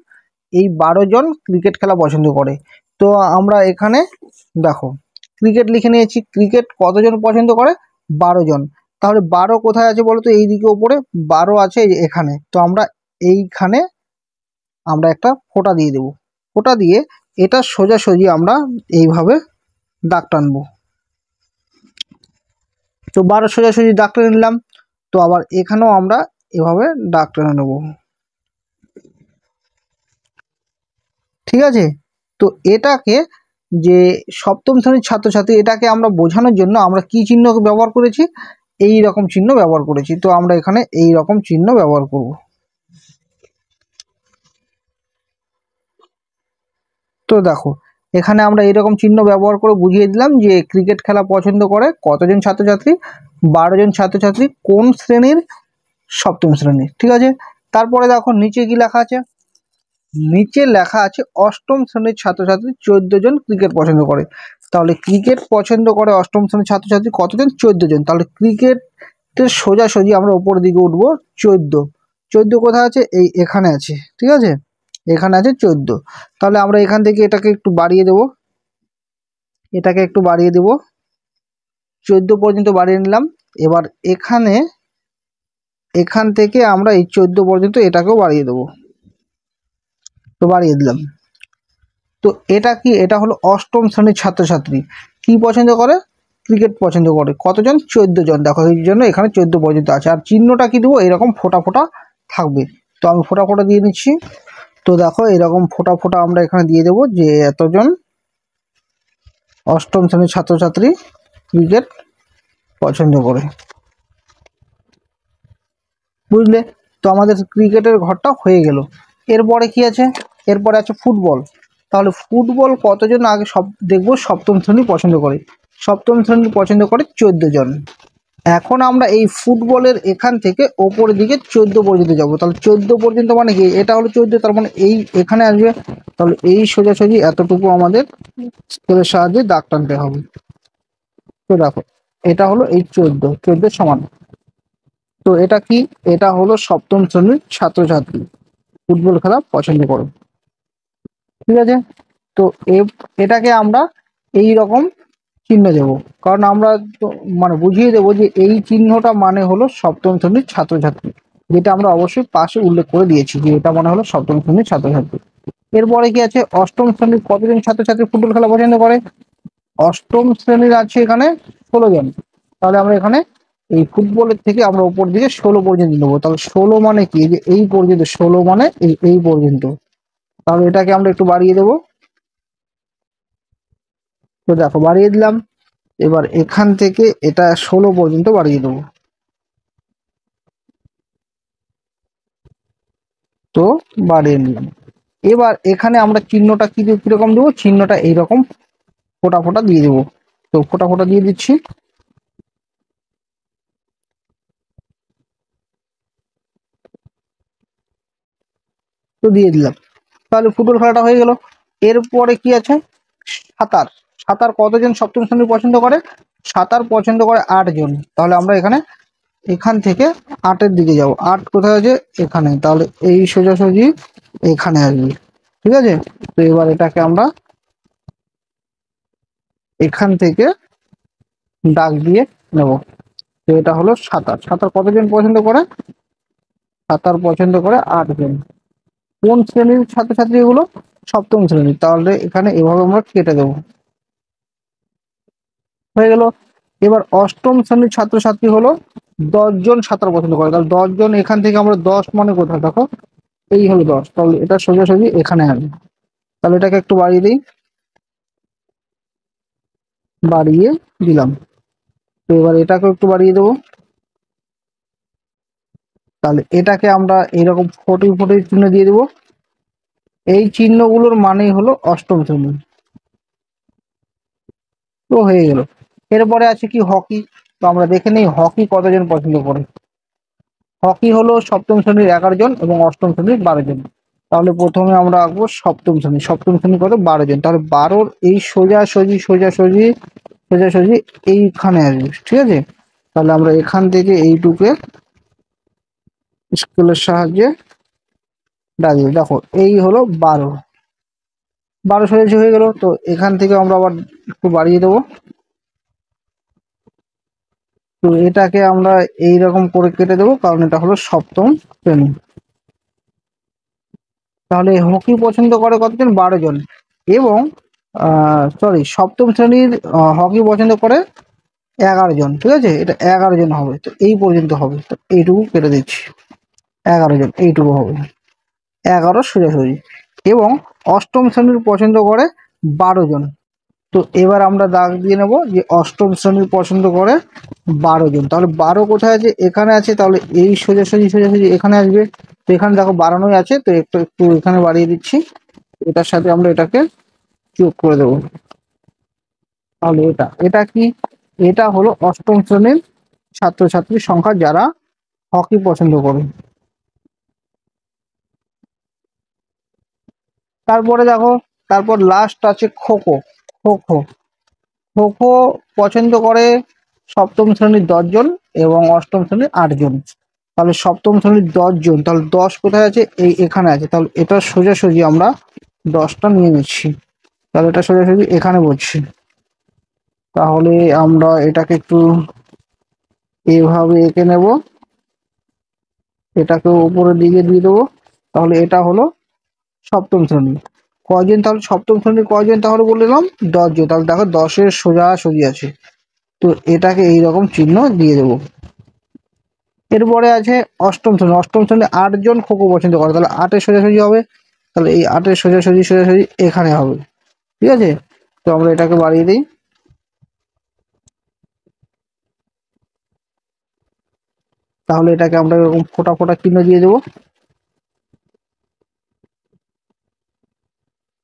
এই 12 জন ক্রিকেট খেলা পছন্দ করে। তো আমরা এখানে দেখো ক্রিকেট লিখে নিয়েছি, ক্রিকেট কতজন পছন্দ করে? 12 জন। তাহলে 12 কোথায় আছে বলো তো? এই দিকে ওপরে 12 আছে এখানে। তো আমরা এইখানে আমরা একটা ফোঁটা দিয়ে দেব। ফোঁটা দিয়ে এটা সোজাসুজি আমরা এইভাবে দাগ টানবো। তো 12 সোজাসুজি দাগ টেনে নিলাম। তো আবার এখানেও আমরা এভাবে দাগ টেনে নেব, ঠিক আছে। তো এটাকে যে সপ্তম শ্রেণীর ছাত্রছাত্রী, এটাকে আমরা বোঝানোর জন্য আমরা কি চিহ্ন ব্যবহার করেছি, এই রকম চিহ্ন ব্যবহার করেছি। তো আমরা এখানে এই রকম চিহ্ন ব্যবহার করব। তো দেখো এখানে আমরা এরকম চিহ্ন ব্যবহার করে বুঝিয়ে দিলাম যে ক্রিকেট খেলা পছন্দ করে কতজন ছাত্রছাত্রী, 12 জন ছাত্রছাত্রী, কোন শ্রেণীর, সপ্তম শ্রেণীর, ঠিক আছে। তারপরে দেখো নিচে কি লেখা আছে, নিচে লেখা আছে অষ্টম শ্রেণীর ছাত্রছাত্রী 14 জন ক্রিকেট পছন্দ করে। তাহলে ক্রিকেট পছন্দ করে অষ্টম শ্রেণীর ছাত্রছাত্রী কতজন, 14 জন। তাহলে ক্রিকেটের সোজাসুজি আমরা উপরের দিকে উঠবো 14। 14 কোথায় আছে, এই এখানে আছে, ঠিক আছে, এখানে আছে 14। তাহলে আমরা এখান থেকে এটাকে একটু বাড়িয়ে দেব, এটাকে একটু বাড়িয়ে দেব, 14 পর্যন্ত বাড়িয়ে নিলাম। এবার এখান থেকে আমরা এই 14 পর্যন্ত এটাকেও বাড়িয়ে দেব। তো বাড়িয়ে দিলাম। তো এটা কি, এটা হলো অষ্টম শ্রেণীর ছাত্রছাত্রী কি পছন্দ করে, ক্রিকেট পছন্দ করে কতজন, 14 জন। দেখো এই জন্য এখানে 14 পর্যন্ত আছে। আর চিহ্নটা কি দেবো, এরকম ফোঁটা ফোঁটা থাকবে। তো আমি ফোঁটা ফোঁটা দিয়ে নিচ্ছি। তো দেখো এরকম ফোঁটা ফোঁটা আমরা এখানে দিয়ে দেবো যে এতজন অষ্টম শ্রেণীর ছাত্রছাত্রী ক্রিকেট পছন্দ করে, বুঝলে। তো আমাদের ক্রিকেটের ঘরটা হয়ে গেল। এরপরে কি আছে, এরপরে আছে ফুটবল। তাহলে ফুটবল কতজন আগে সব দেখবো, সপ্তম শ্রেণী পছন্দ করে, সপ্তম শ্রেণী পছন্দ করে 14 জন। এখন আমরা এই ফুটবলের এখান থেকে ওপরের দিকে 14 পর্যন্ত যাব। তাহলে 14 পর্যন্ত মানে কি, এটা হলো 14, তার মানে এই এখানে আসবে। তাহলে এই সোজাসুজি এতটুকু আমাদের স্কেলের সাহায্যে দাগ টানতে হবে। তো দেখো এটা হলো এই 14 সমান। তো এটা কি, এটা হলো সপ্তম শ্রেণীর ছাত্রছাত্রী ফুটবল খেলা পছন্দ করে, ঠিক আছে। তো এটাকে আমরা এই রকম চিহ্ন দেব, কারণ আমরা তো মানে বুঝিয়ে দেবো যে এই চিহ্নটা মানে হলো সপ্তম শ্রেণীর ছাত্রছাত্রী, যেটা আমরা অবশ্যই পাশে উল্লেখ করে দিয়েছি যে এটা মানে হলো সপ্তম শ্রেণীর ছাত্রছাত্রী। এরপরে কি আছে, অষ্টম শ্রেণীর কতজন ছাত্রছাত্রী ফুটবল খেলা পছন্দ করে, অষ্টম শ্রেণীর আছে এখানে 16 জন। তাহলে আমরা এখানে এই ফুটবলের থেকে আমরা উপর দিকে 16 পর্যন্ত নেবো। তাহলে 16 মানে কি, যে এই পর্যন্ত, 16 মানে এই পর্যন্ত। তাহলে এটাকে আমরা একটু বাড়িয়ে দেবো। তো দেখো বাড়িয়ে দিলাম। এবার এখান থেকে এটা 16 পর্যন্ত বাড়িয়ে দেবো। তো বাড়িয়ে নিলাম। এবার এখানে আমরা চিহ্নটা কিরকম দেবো, চিহ্নটা এইরকম ফোঁটা ফোঁটা দিয়ে দেবো। তো ফোঁটা ফোঁটা দিয়ে দিচ্ছি। তো দিয়ে দিলাম। তাহলে ফুটবল খেলাটা হয়ে গেল। এরপরে কি আছে, সাঁতার। সাঁতার কতজন সপ্তম শ্রেণী পছন্দ করে, সাঁতার পছন্দ করে 8 জন। তাহলে আমরা এখান থেকে 8-এর দিকে যাব। 8 কোথায় আছে, এখানে। তাহলে এই সোজাসুজি এখানে আসবে, ঠিক আছে। তো এবার এটাকে আমরা এখান থেকে দাগ দিয়ে নেব। তো এটা হলো সাঁতার। সাঁতার কতজন পছন্দ করে, সাঁতার পছন্দ করে 8 জন। কোন শ্রেণীর ছাত্রছাত্রী এগুলো, সপ্তম শ্রেণীর। তাহলে এখানে এভাবে আমরা কেটে দেবো, হয়ে গেল। এবার অষ্টম শ্রেণীর ছাত্রছাত্রী হলো 10 জন সাঁতার পছন্দ করে। তাহলে 10 জন, এখান থেকে আমরা 10 মানে কোথায়, দেখো এই হলো 10। তাহলে এটা সোজাসুজি এখানে আসবে। তাহলে এটাকে একটু বাড়িয়ে দিই, বাড়িয়ে দিলাম। তো এবার এটাকে একটু বাড়িয়ে দেবো। তাহলে এটাকে আমরা এইরকম ফোঁটি ফোঁটি চিহ্ন দিয়ে দেবো। এই চিহ্নগুলোর মানেই হলো অষ্টম শ্রেণী। তো হয়ে গেল। এরপরে আছে কি, হকি। তো আমরা দেখে নিই হকি কতজন পছন্দ করে। হকি হলো সপ্তম শ্রেণীর 11 জন এবং অষ্টম শ্রেণীর 12 জন। তাহলে প্রথমে আমরা আঁকবো সপ্তম শ্রেণী। সপ্তম শ্রেণী কত, 12 জন। তাহলে 12-র এই সোজাসুজি সোজাসুজি সোজাসুজি এইখানে আসবে, ঠিক আছে। তাহলে আমরা এখান থেকে এইটুকে স্কেলের সাহায্যে দাগিয়ে, দেখো এই হলো 12। 12 সোজাসুজি হয়ে গেল। তো এখান থেকে আমরা আবার একটু বাড়িয়ে দেবো। তো এটাকে আমরা এইরকম করে কেটে দেবো, কারণ এটা হলো সপ্তম শ্রেণী। তাহলে হকি পছন্দ করে কতজন? 12 জন। এবং সপ্তম শ্রেণীর হকি পছন্দ করে 11 জন। ঠিক আছে, এটা 11 জন হবে, তো এই পর্যন্ত হবে, তো এইটুকু কেটে দিচ্ছি। 11 জন এইটুকু হবে, 11 সোজাসুজি। এবং অষ্টম শ্রেণীর পছন্দ করে 12 জন। তো এবার আমরা দাগ দিয়ে নেব যে অষ্টম শ্রেণীর পছন্দ করে 12 জন। তাহলে 12 কোথায় আছে? এখানে আছে, তাহলে এই সোজাসুজি সোজাসুজি এখানে আসবে। তো এখানে দেখো 12 আছে, তো একটু একটু এখানে বাড়িয়ে দিচ্ছি, এটার সাথে আমরা এটাকে যোগ করে দেবো। তাহলে এটা এটা কি? এটা হলো অষ্টম শ্রেণীর ছাত্রছাত্রীর সংখ্যা যারা হকি পছন্দ করে। তারপরে দেখো, তারপর লাস্ট আছে খো খো। খো খো খো খো পছন্দ করে সপ্তম শ্রেণীর 10 জন এবং অষ্টম শ্রেণীর 8 জন। তাহলে সপ্তম শ্রেণীর 10 জন, তাহলে 10 কোথায় আছে? এই এখানে আছে, তাহলে এটা সোজাসুজি আমরা 10টা নিয়ে নিচ্ছি। তাহলে এটা সোজাসুজি এখানে বসছি। তাহলে আমরা এটাকে একটু এভাবে এঁকে নেব, এটাকে উপরের দিকে দিয়ে দেবো। তাহলে এটা হলো সপ্তম শ্রেণী। কয়জন? তাহলে সপ্তম শ্রেণীর কয়জন তাহলে বললাম? 10 জন। তাহলে দেখো 10-এর সোজাসুজি আছে, তো এটাকে এইরকম চিহ্ন দিয়ে দেবো। এরপরে আছে অষ্টম শ্রেণী। অষ্টম শ্রেণী 8 জন খোখো পছন্দ করে, তাহলে 8-এর সোজাসুজি হবে। তাহলে এই 8-এর সোজাসুজি সোজাসুজি এখানে হবে। ঠিক আছে, তো আমরা এটাকে বাড়িয়ে দিই। তাহলে এটাকে আমরা এরকম ফোটা ফোটা চিহ্ন দিয়ে দেবো।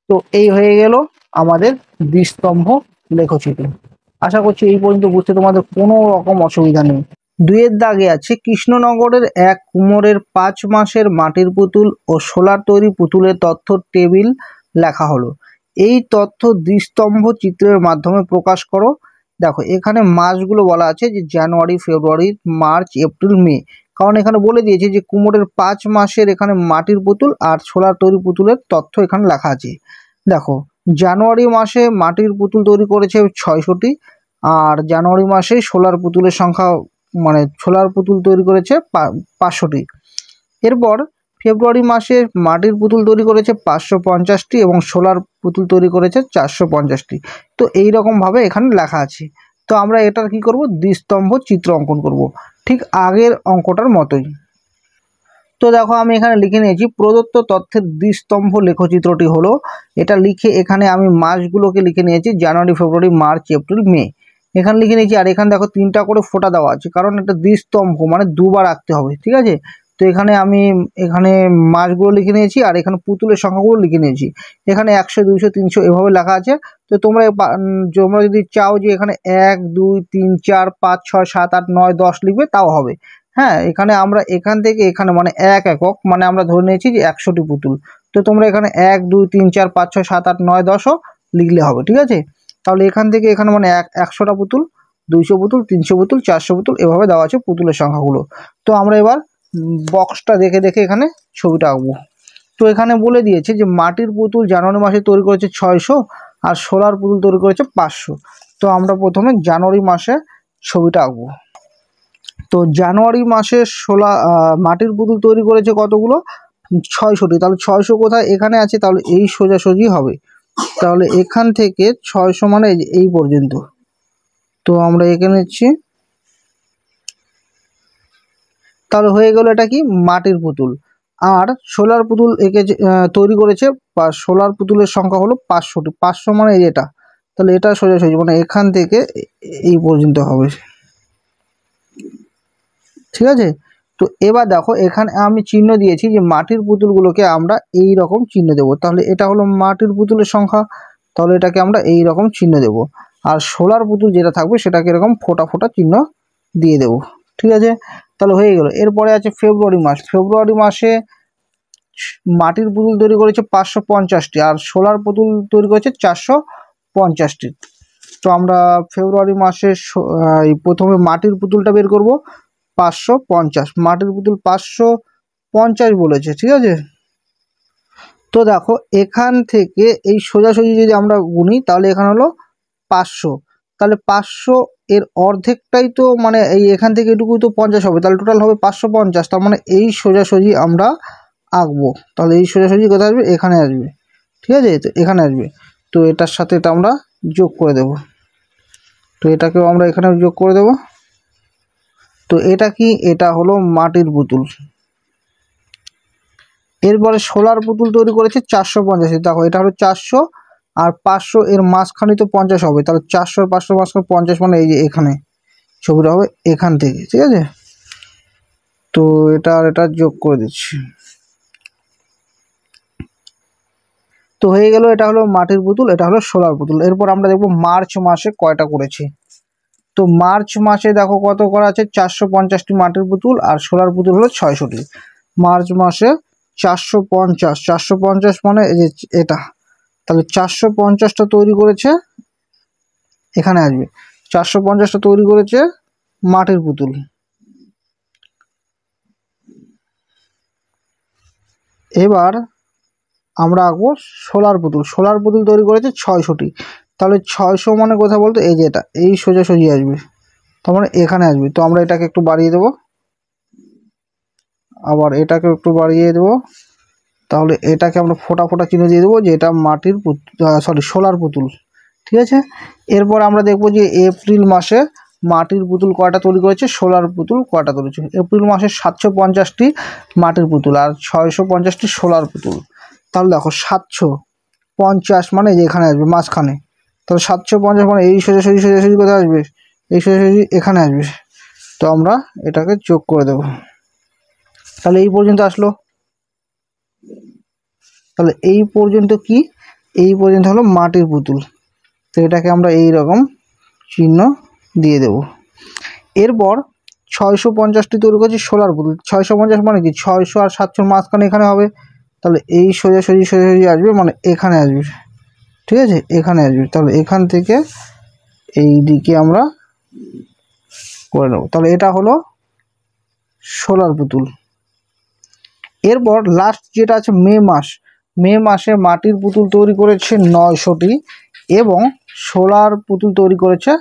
তো এই হয়ে গেল আমাদের দ্বিস্তম্ভ লেখচিত্র। আশা করছি এই পর্যন্ত বুঝতে তোমাদের কোনো রকম অসুবিধা নেই। 2-এর দাগে আছে কৃষ্ণনগরের এক কুমোরের 5 মাসের মাটির পুতুল ও সোলার তৈরি পুতুলের তথ্য টেবিল লেখা হলো। এই তথ্য দ্বিস্তম্ভ চিত্রের মাধ্যমে প্রকাশ করো। দেখো এখানে মাসগুলো বলা আছে যে জানুয়ারি, ফেব্রুয়ারি, মার্চ, এপ্রিল, মে। কারণ এখানে বলে দিয়েছে যে কুমোরের 5 মাসের এখানে মাটির পুতুল আর সোলার তৈরি পুতুলের তথ্য এখানে লেখা আছে। দেখো জানুয়ারি মাসে মাটির পুতুল তৈরি করেছে 600টি, আর জানুয়ারি মাসে সোলার পুতুলের সংখ্যা মানে সোলার পুতুল তৈরি করেছে 500টি। এরপর ফেব্রুয়ারি মাসে মাটির পুতুল তৈরি করেছে 550টি এবং সোলার পুতুল তৈরি করেছে 450টি। তো এই রকমভাবে এখানে লেখা আছে। তো আমরা এটার কি করব? দ্বিস্তম্ভ চিত্র অঙ্কন করব, ঠিক আগের অঙ্কটার মতোই। তো দেখো আমি এখানে লিখে নিয়েছি প্রদত্ত তথ্যের দ্বিস্তম্ভ লেখচিত্রটি হলো। এটা লিখে এখানে আমি মাসগুলোকে লিখে নিয়েছি জানুয়ারি, ফেব্রুয়ারি, মার্চ, এপ্রিল, মে। এখানে লিখে নিয়েছি, আর এখানে দেখো 3টা করে ফোঁটা দেওয়া আছে, কারণ এটা দ্বিস্তম্ভ মানে দুবার আঁকতে হবে। ঠিক আছে, তো এখানে আমি এখানে মাসগুলো লিখে নিয়েছি আর এখানে পুতুলের সংখ্যাগুলো লিখে নিয়েছি। এখানে 100, 200, 300 এভাবে লেখা আছে। তো তোমরা যদি চাও যে এখানে 1, 2, 3, 4, 5, 6, 7, 8, 9, 10 লিখবে তাও হবে। হ্যাঁ, এখানে আমরা এখান থেকে এখানে মানে 1 একক মানে আমরা ধরে নিয়েছি যে 100টি পুতুল। তো তোমরা এখানে 1, 2, 3, 4, 5, 6, 7, 8, 9, 10ও লিখলে হবে। ঠিক আছে, তাহলে এখান থেকে এখানে মানে 100টা পুতুল, 200 পুতুল, 300 পুতুল, 400 পুতুল এভাবে দেওয়া আছে পুতুলের সংখ্যাগুলো। তো আমরা এবার বক্সটা দেখে দেখে এখানে ছবিটা আঁকবো। তো এখানে বলে দিয়েছে যে মাটির পুতুল জানুয়ারি মাসে তৈরি করেছে 600 আর সোলার পুতুল তৈরি করেছে 500। তো আমরা প্রথমে জানুয়ারি মাসে ছবিটা আঁকবো। তো জানুয়ারি মাসে মাটির পুতুল তৈরি করেছে কতগুলো? 600টি। তাহলে 600 কোথায়? এখানে আছে, তাহলে এই সোজাসুজি হবে। তাহলে এখান থেকে 600 মানে এই পর্যন্ত। তো আমরা এঁকে নিচ্ছি। তাহলে হয়ে গেল এটা কি? মাটির পুতুল। আর সোলার পুতুল তৈরি করেছে, বা সোলার পুতুলের সংখ্যা হলো 500টি। 500 মানে এটা, তাহলে এটা সোজাসুজি মানে এখান থেকে এই পর্যন্ত হবে। ঠিক আছে, তো এবার দেখো এখানে আমি চিহ্ন দিয়েছি যে মাটির পুতুলগুলোকে আমরা এই রকম চিহ্ন দেব। তাহলে এটা হলো মাটির পুতুলের সংখ্যা, তাহলে এটাকে আমরা এই রকম চিহ্ন দেব। আর সোলার পুতুল যেটা থাকবে সেটাকে এরকম ফোটা ফোটা চিহ্ন দিয়ে দেব। ঠিক আছে, তাহলে হয়ে গেল। এরপরে আছে ফেব্রুয়ারি মাস। ফেব্রুয়ারি মাসে মাটির পুতুল তৈরি করেছে 550টি আর সোলার পুতুল তৈরি করেছে 450টি। তো আমরা ফেব্রুয়ারি মাসে প্রথমে মাটির পুতুলটা বের করব। 550, মাটির পুতুল 550 বলেছে। ঠিক আছে, তো দেখো এখান থেকে এই সোজাসুজি যদি আমরা গুনি তাহলে এখানে হলো 500। তাহলে 500 এর অর্ধেকটাই তো মানে এখান থেকে এটুকুই তো 50 হবে, তাহলে টোটাল হবে 550। তার মানে এই সোজাসুজি আমরা আঁকবো, তাহলে এই সোজাসুজি কোথায় আসবে, এখানে আসবে। ঠিক আছে, তো এখানে আসবে। তো এটার সাথে এটা আমরা যোগ করে দেব। তো এটাকেও আমরা এখানে যোগ করে দেব। তো এটা কি, এটা হলো মাটির পুতুল। এরপরে সোলার পুতুল তৈরি করেছে 450। দেখো এটা হলো 400 আর 500, এর মাঝখানে তো 50 হবে, তাহলে 400 আর 500 মাঝখানে 50, মানে এই যে এখানে ছবিটা হবে এখান থেকে। ঠিক আছে, তো এটা আর এটা যোগ করে দিচ্ছি। তো হয়ে গেল, এটা হলো মাটির পুতুল, এটা হলো সোলার পুতুল। এরপর আমরা দেখবো মার্চ মাসে কয়টা করেছি। তো মার্চ মাসে দেখো কত করা আছে, 450টি মাটির পুতুল, আর সোলার পুতুল হলো 600টি। মার্চ মাসে 450 মানে এই যে এটা, তাহলে 450টা তৈরি করেছে, এখানে আসবে 450টা তৈরি করেছে মাটির পুতুল। এবার আমরা আঁকবো সোলার পুতুল। সোলার পুতুল তৈরি করেছে 600টি, তাহলে 600 মানে কোথায় বলতো, এই যে এটা, এই সোজাসুজি আসবে, তার মানে এখানে আসবে। তো আমরা এটাকে একটু বাড়িয়ে দেবো, আবার এটাকে একটু বাড়িয়ে দেবো, তাহলে এটাকে আমরা ফোটা ফোটা চিহ্ন দিয়ে দেবো যে এটা মাটির সোলার পুতুল। ঠিক আছে, এরপর আমরা দেখবো যে এপ্রিল মাসে মাটির পুতুল কয়টা তৈরি করেছে, সোলার পুতুল কয়টা তৈরি করেছে। এপ্রিল মাসে 750টি মাটির পুতুল আর 650টি সোলার পুতুল। তাহলে দেখো 750 মানে যে এখানে আসবে মাঝখানে, তাহলে 750 মানে এই সোজাসুজি সোজাসুজি কোথায় আসবে, এই সোজাসুজি এখানে আসবে। তো আমরা এটাকে যোগ করে দেব, তাহলে এই পর্যন্ত আসলো। তাহলে এই পর্যন্ত কি, এই পর্যন্ত হলো মাটির পুতুল। তো এটাকে আমরা এই রকম চিহ্ন দিয়ে দেব। এরপর 650টি তৈরি করছি সোলার পুতুল। 650 মানে কি, 600 আর 700 মাঝখানে এখানে হবে, তাহলে এই সোজাসুজি সোজাসুজি আসবে, মানে এখানে আসবে। ঠিক আছে, এখানে আসবে, তাহলে এখান থেকে এই দিকে আমরা করে নেব। তাহলে এটা হলো সোলার পুতুল। এরপর লাস্ট যেটা আছে মে মাস, মে মাসে মাটির পুতুল তৈরি করেছে 900টি এবং সোলার পুতুল তৈরি করেছে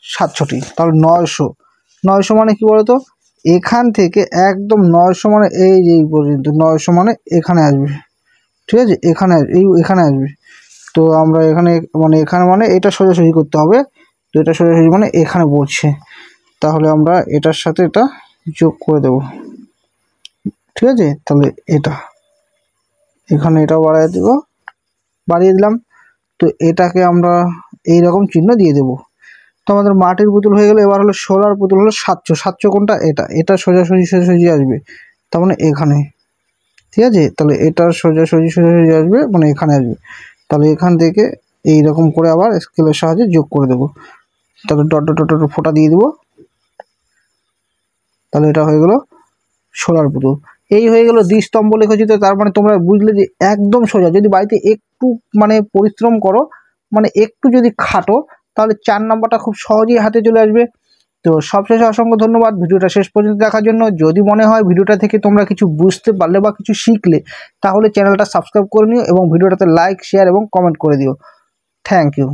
700টি। তাহলে 900 মানে কি বলতো, এখান থেকে একদম 900 মানে এই যে এই পর্যন্ত, 900 মানে এখানে আসবে। ঠিক আছে, এখানে এখানে আসবে। তো আমরা এখানে মানে এটা সোজাসুজি করতে হবে। তো এটা সোজাসুজি মানে এখানে পড়ছে, তাহলে আমরা এটার সাথে এটা যোগ করে দেব। ঠিক আছে, তাহলে এটা এখানে এটাও বাড়িয়ে দিলাম। তো এটাকে আমরা এই রকম চিহ্ন দিয়ে দেব। তো আমাদের মাটির পুতুল হয়ে গেল। এবার হলো সোলার পুতুল হলো 700 কোনটা, এটা সোজাসুজি সোজাসুজি আসবে, তার মানে এখানে। ঠিক আছে, তাহলে এটা সোজাসুজি সোজাসুজি আসবে, মানে এখানে আসবে। তাহলে এখান থেকে এই রকম করে আবার স্কেলের সাহায্যে যোগ করে দেব। তাহলে ডট ডট ডট ফোঁটা দিয়ে দেবো, তাহলে এটা হয়ে গেল সোলার পুতুল। এই হয়ে গেল দ্বিস্তম্ভ লেখচিত্র। তার মানে তোমরা বুঝলে যে একদম সোজা। যদি বাড়িতে একটু মানে পরিশ্রম করো, মানে একটু যদি খাটো, তাহলে 4 নম্বরটা খুব সহজেই হাতে চলে আসবে। তো সবশেষে অসংখ্য ধন্যবাদ ভিডিওটা শেষ পর্যন্ত দেখার জন্য। যদি মনে হয় ভিডিওটা থেকে তোমরা কিছু বুঝতে পারলে বা কিছু শিখলে, তাহলে চ্যানেলটা সাবস্ক্রাইব করে নিও এবং ভিডিওটাতে লাইক, শেয়ার এবং কমেন্ট করে দিও। Thank you.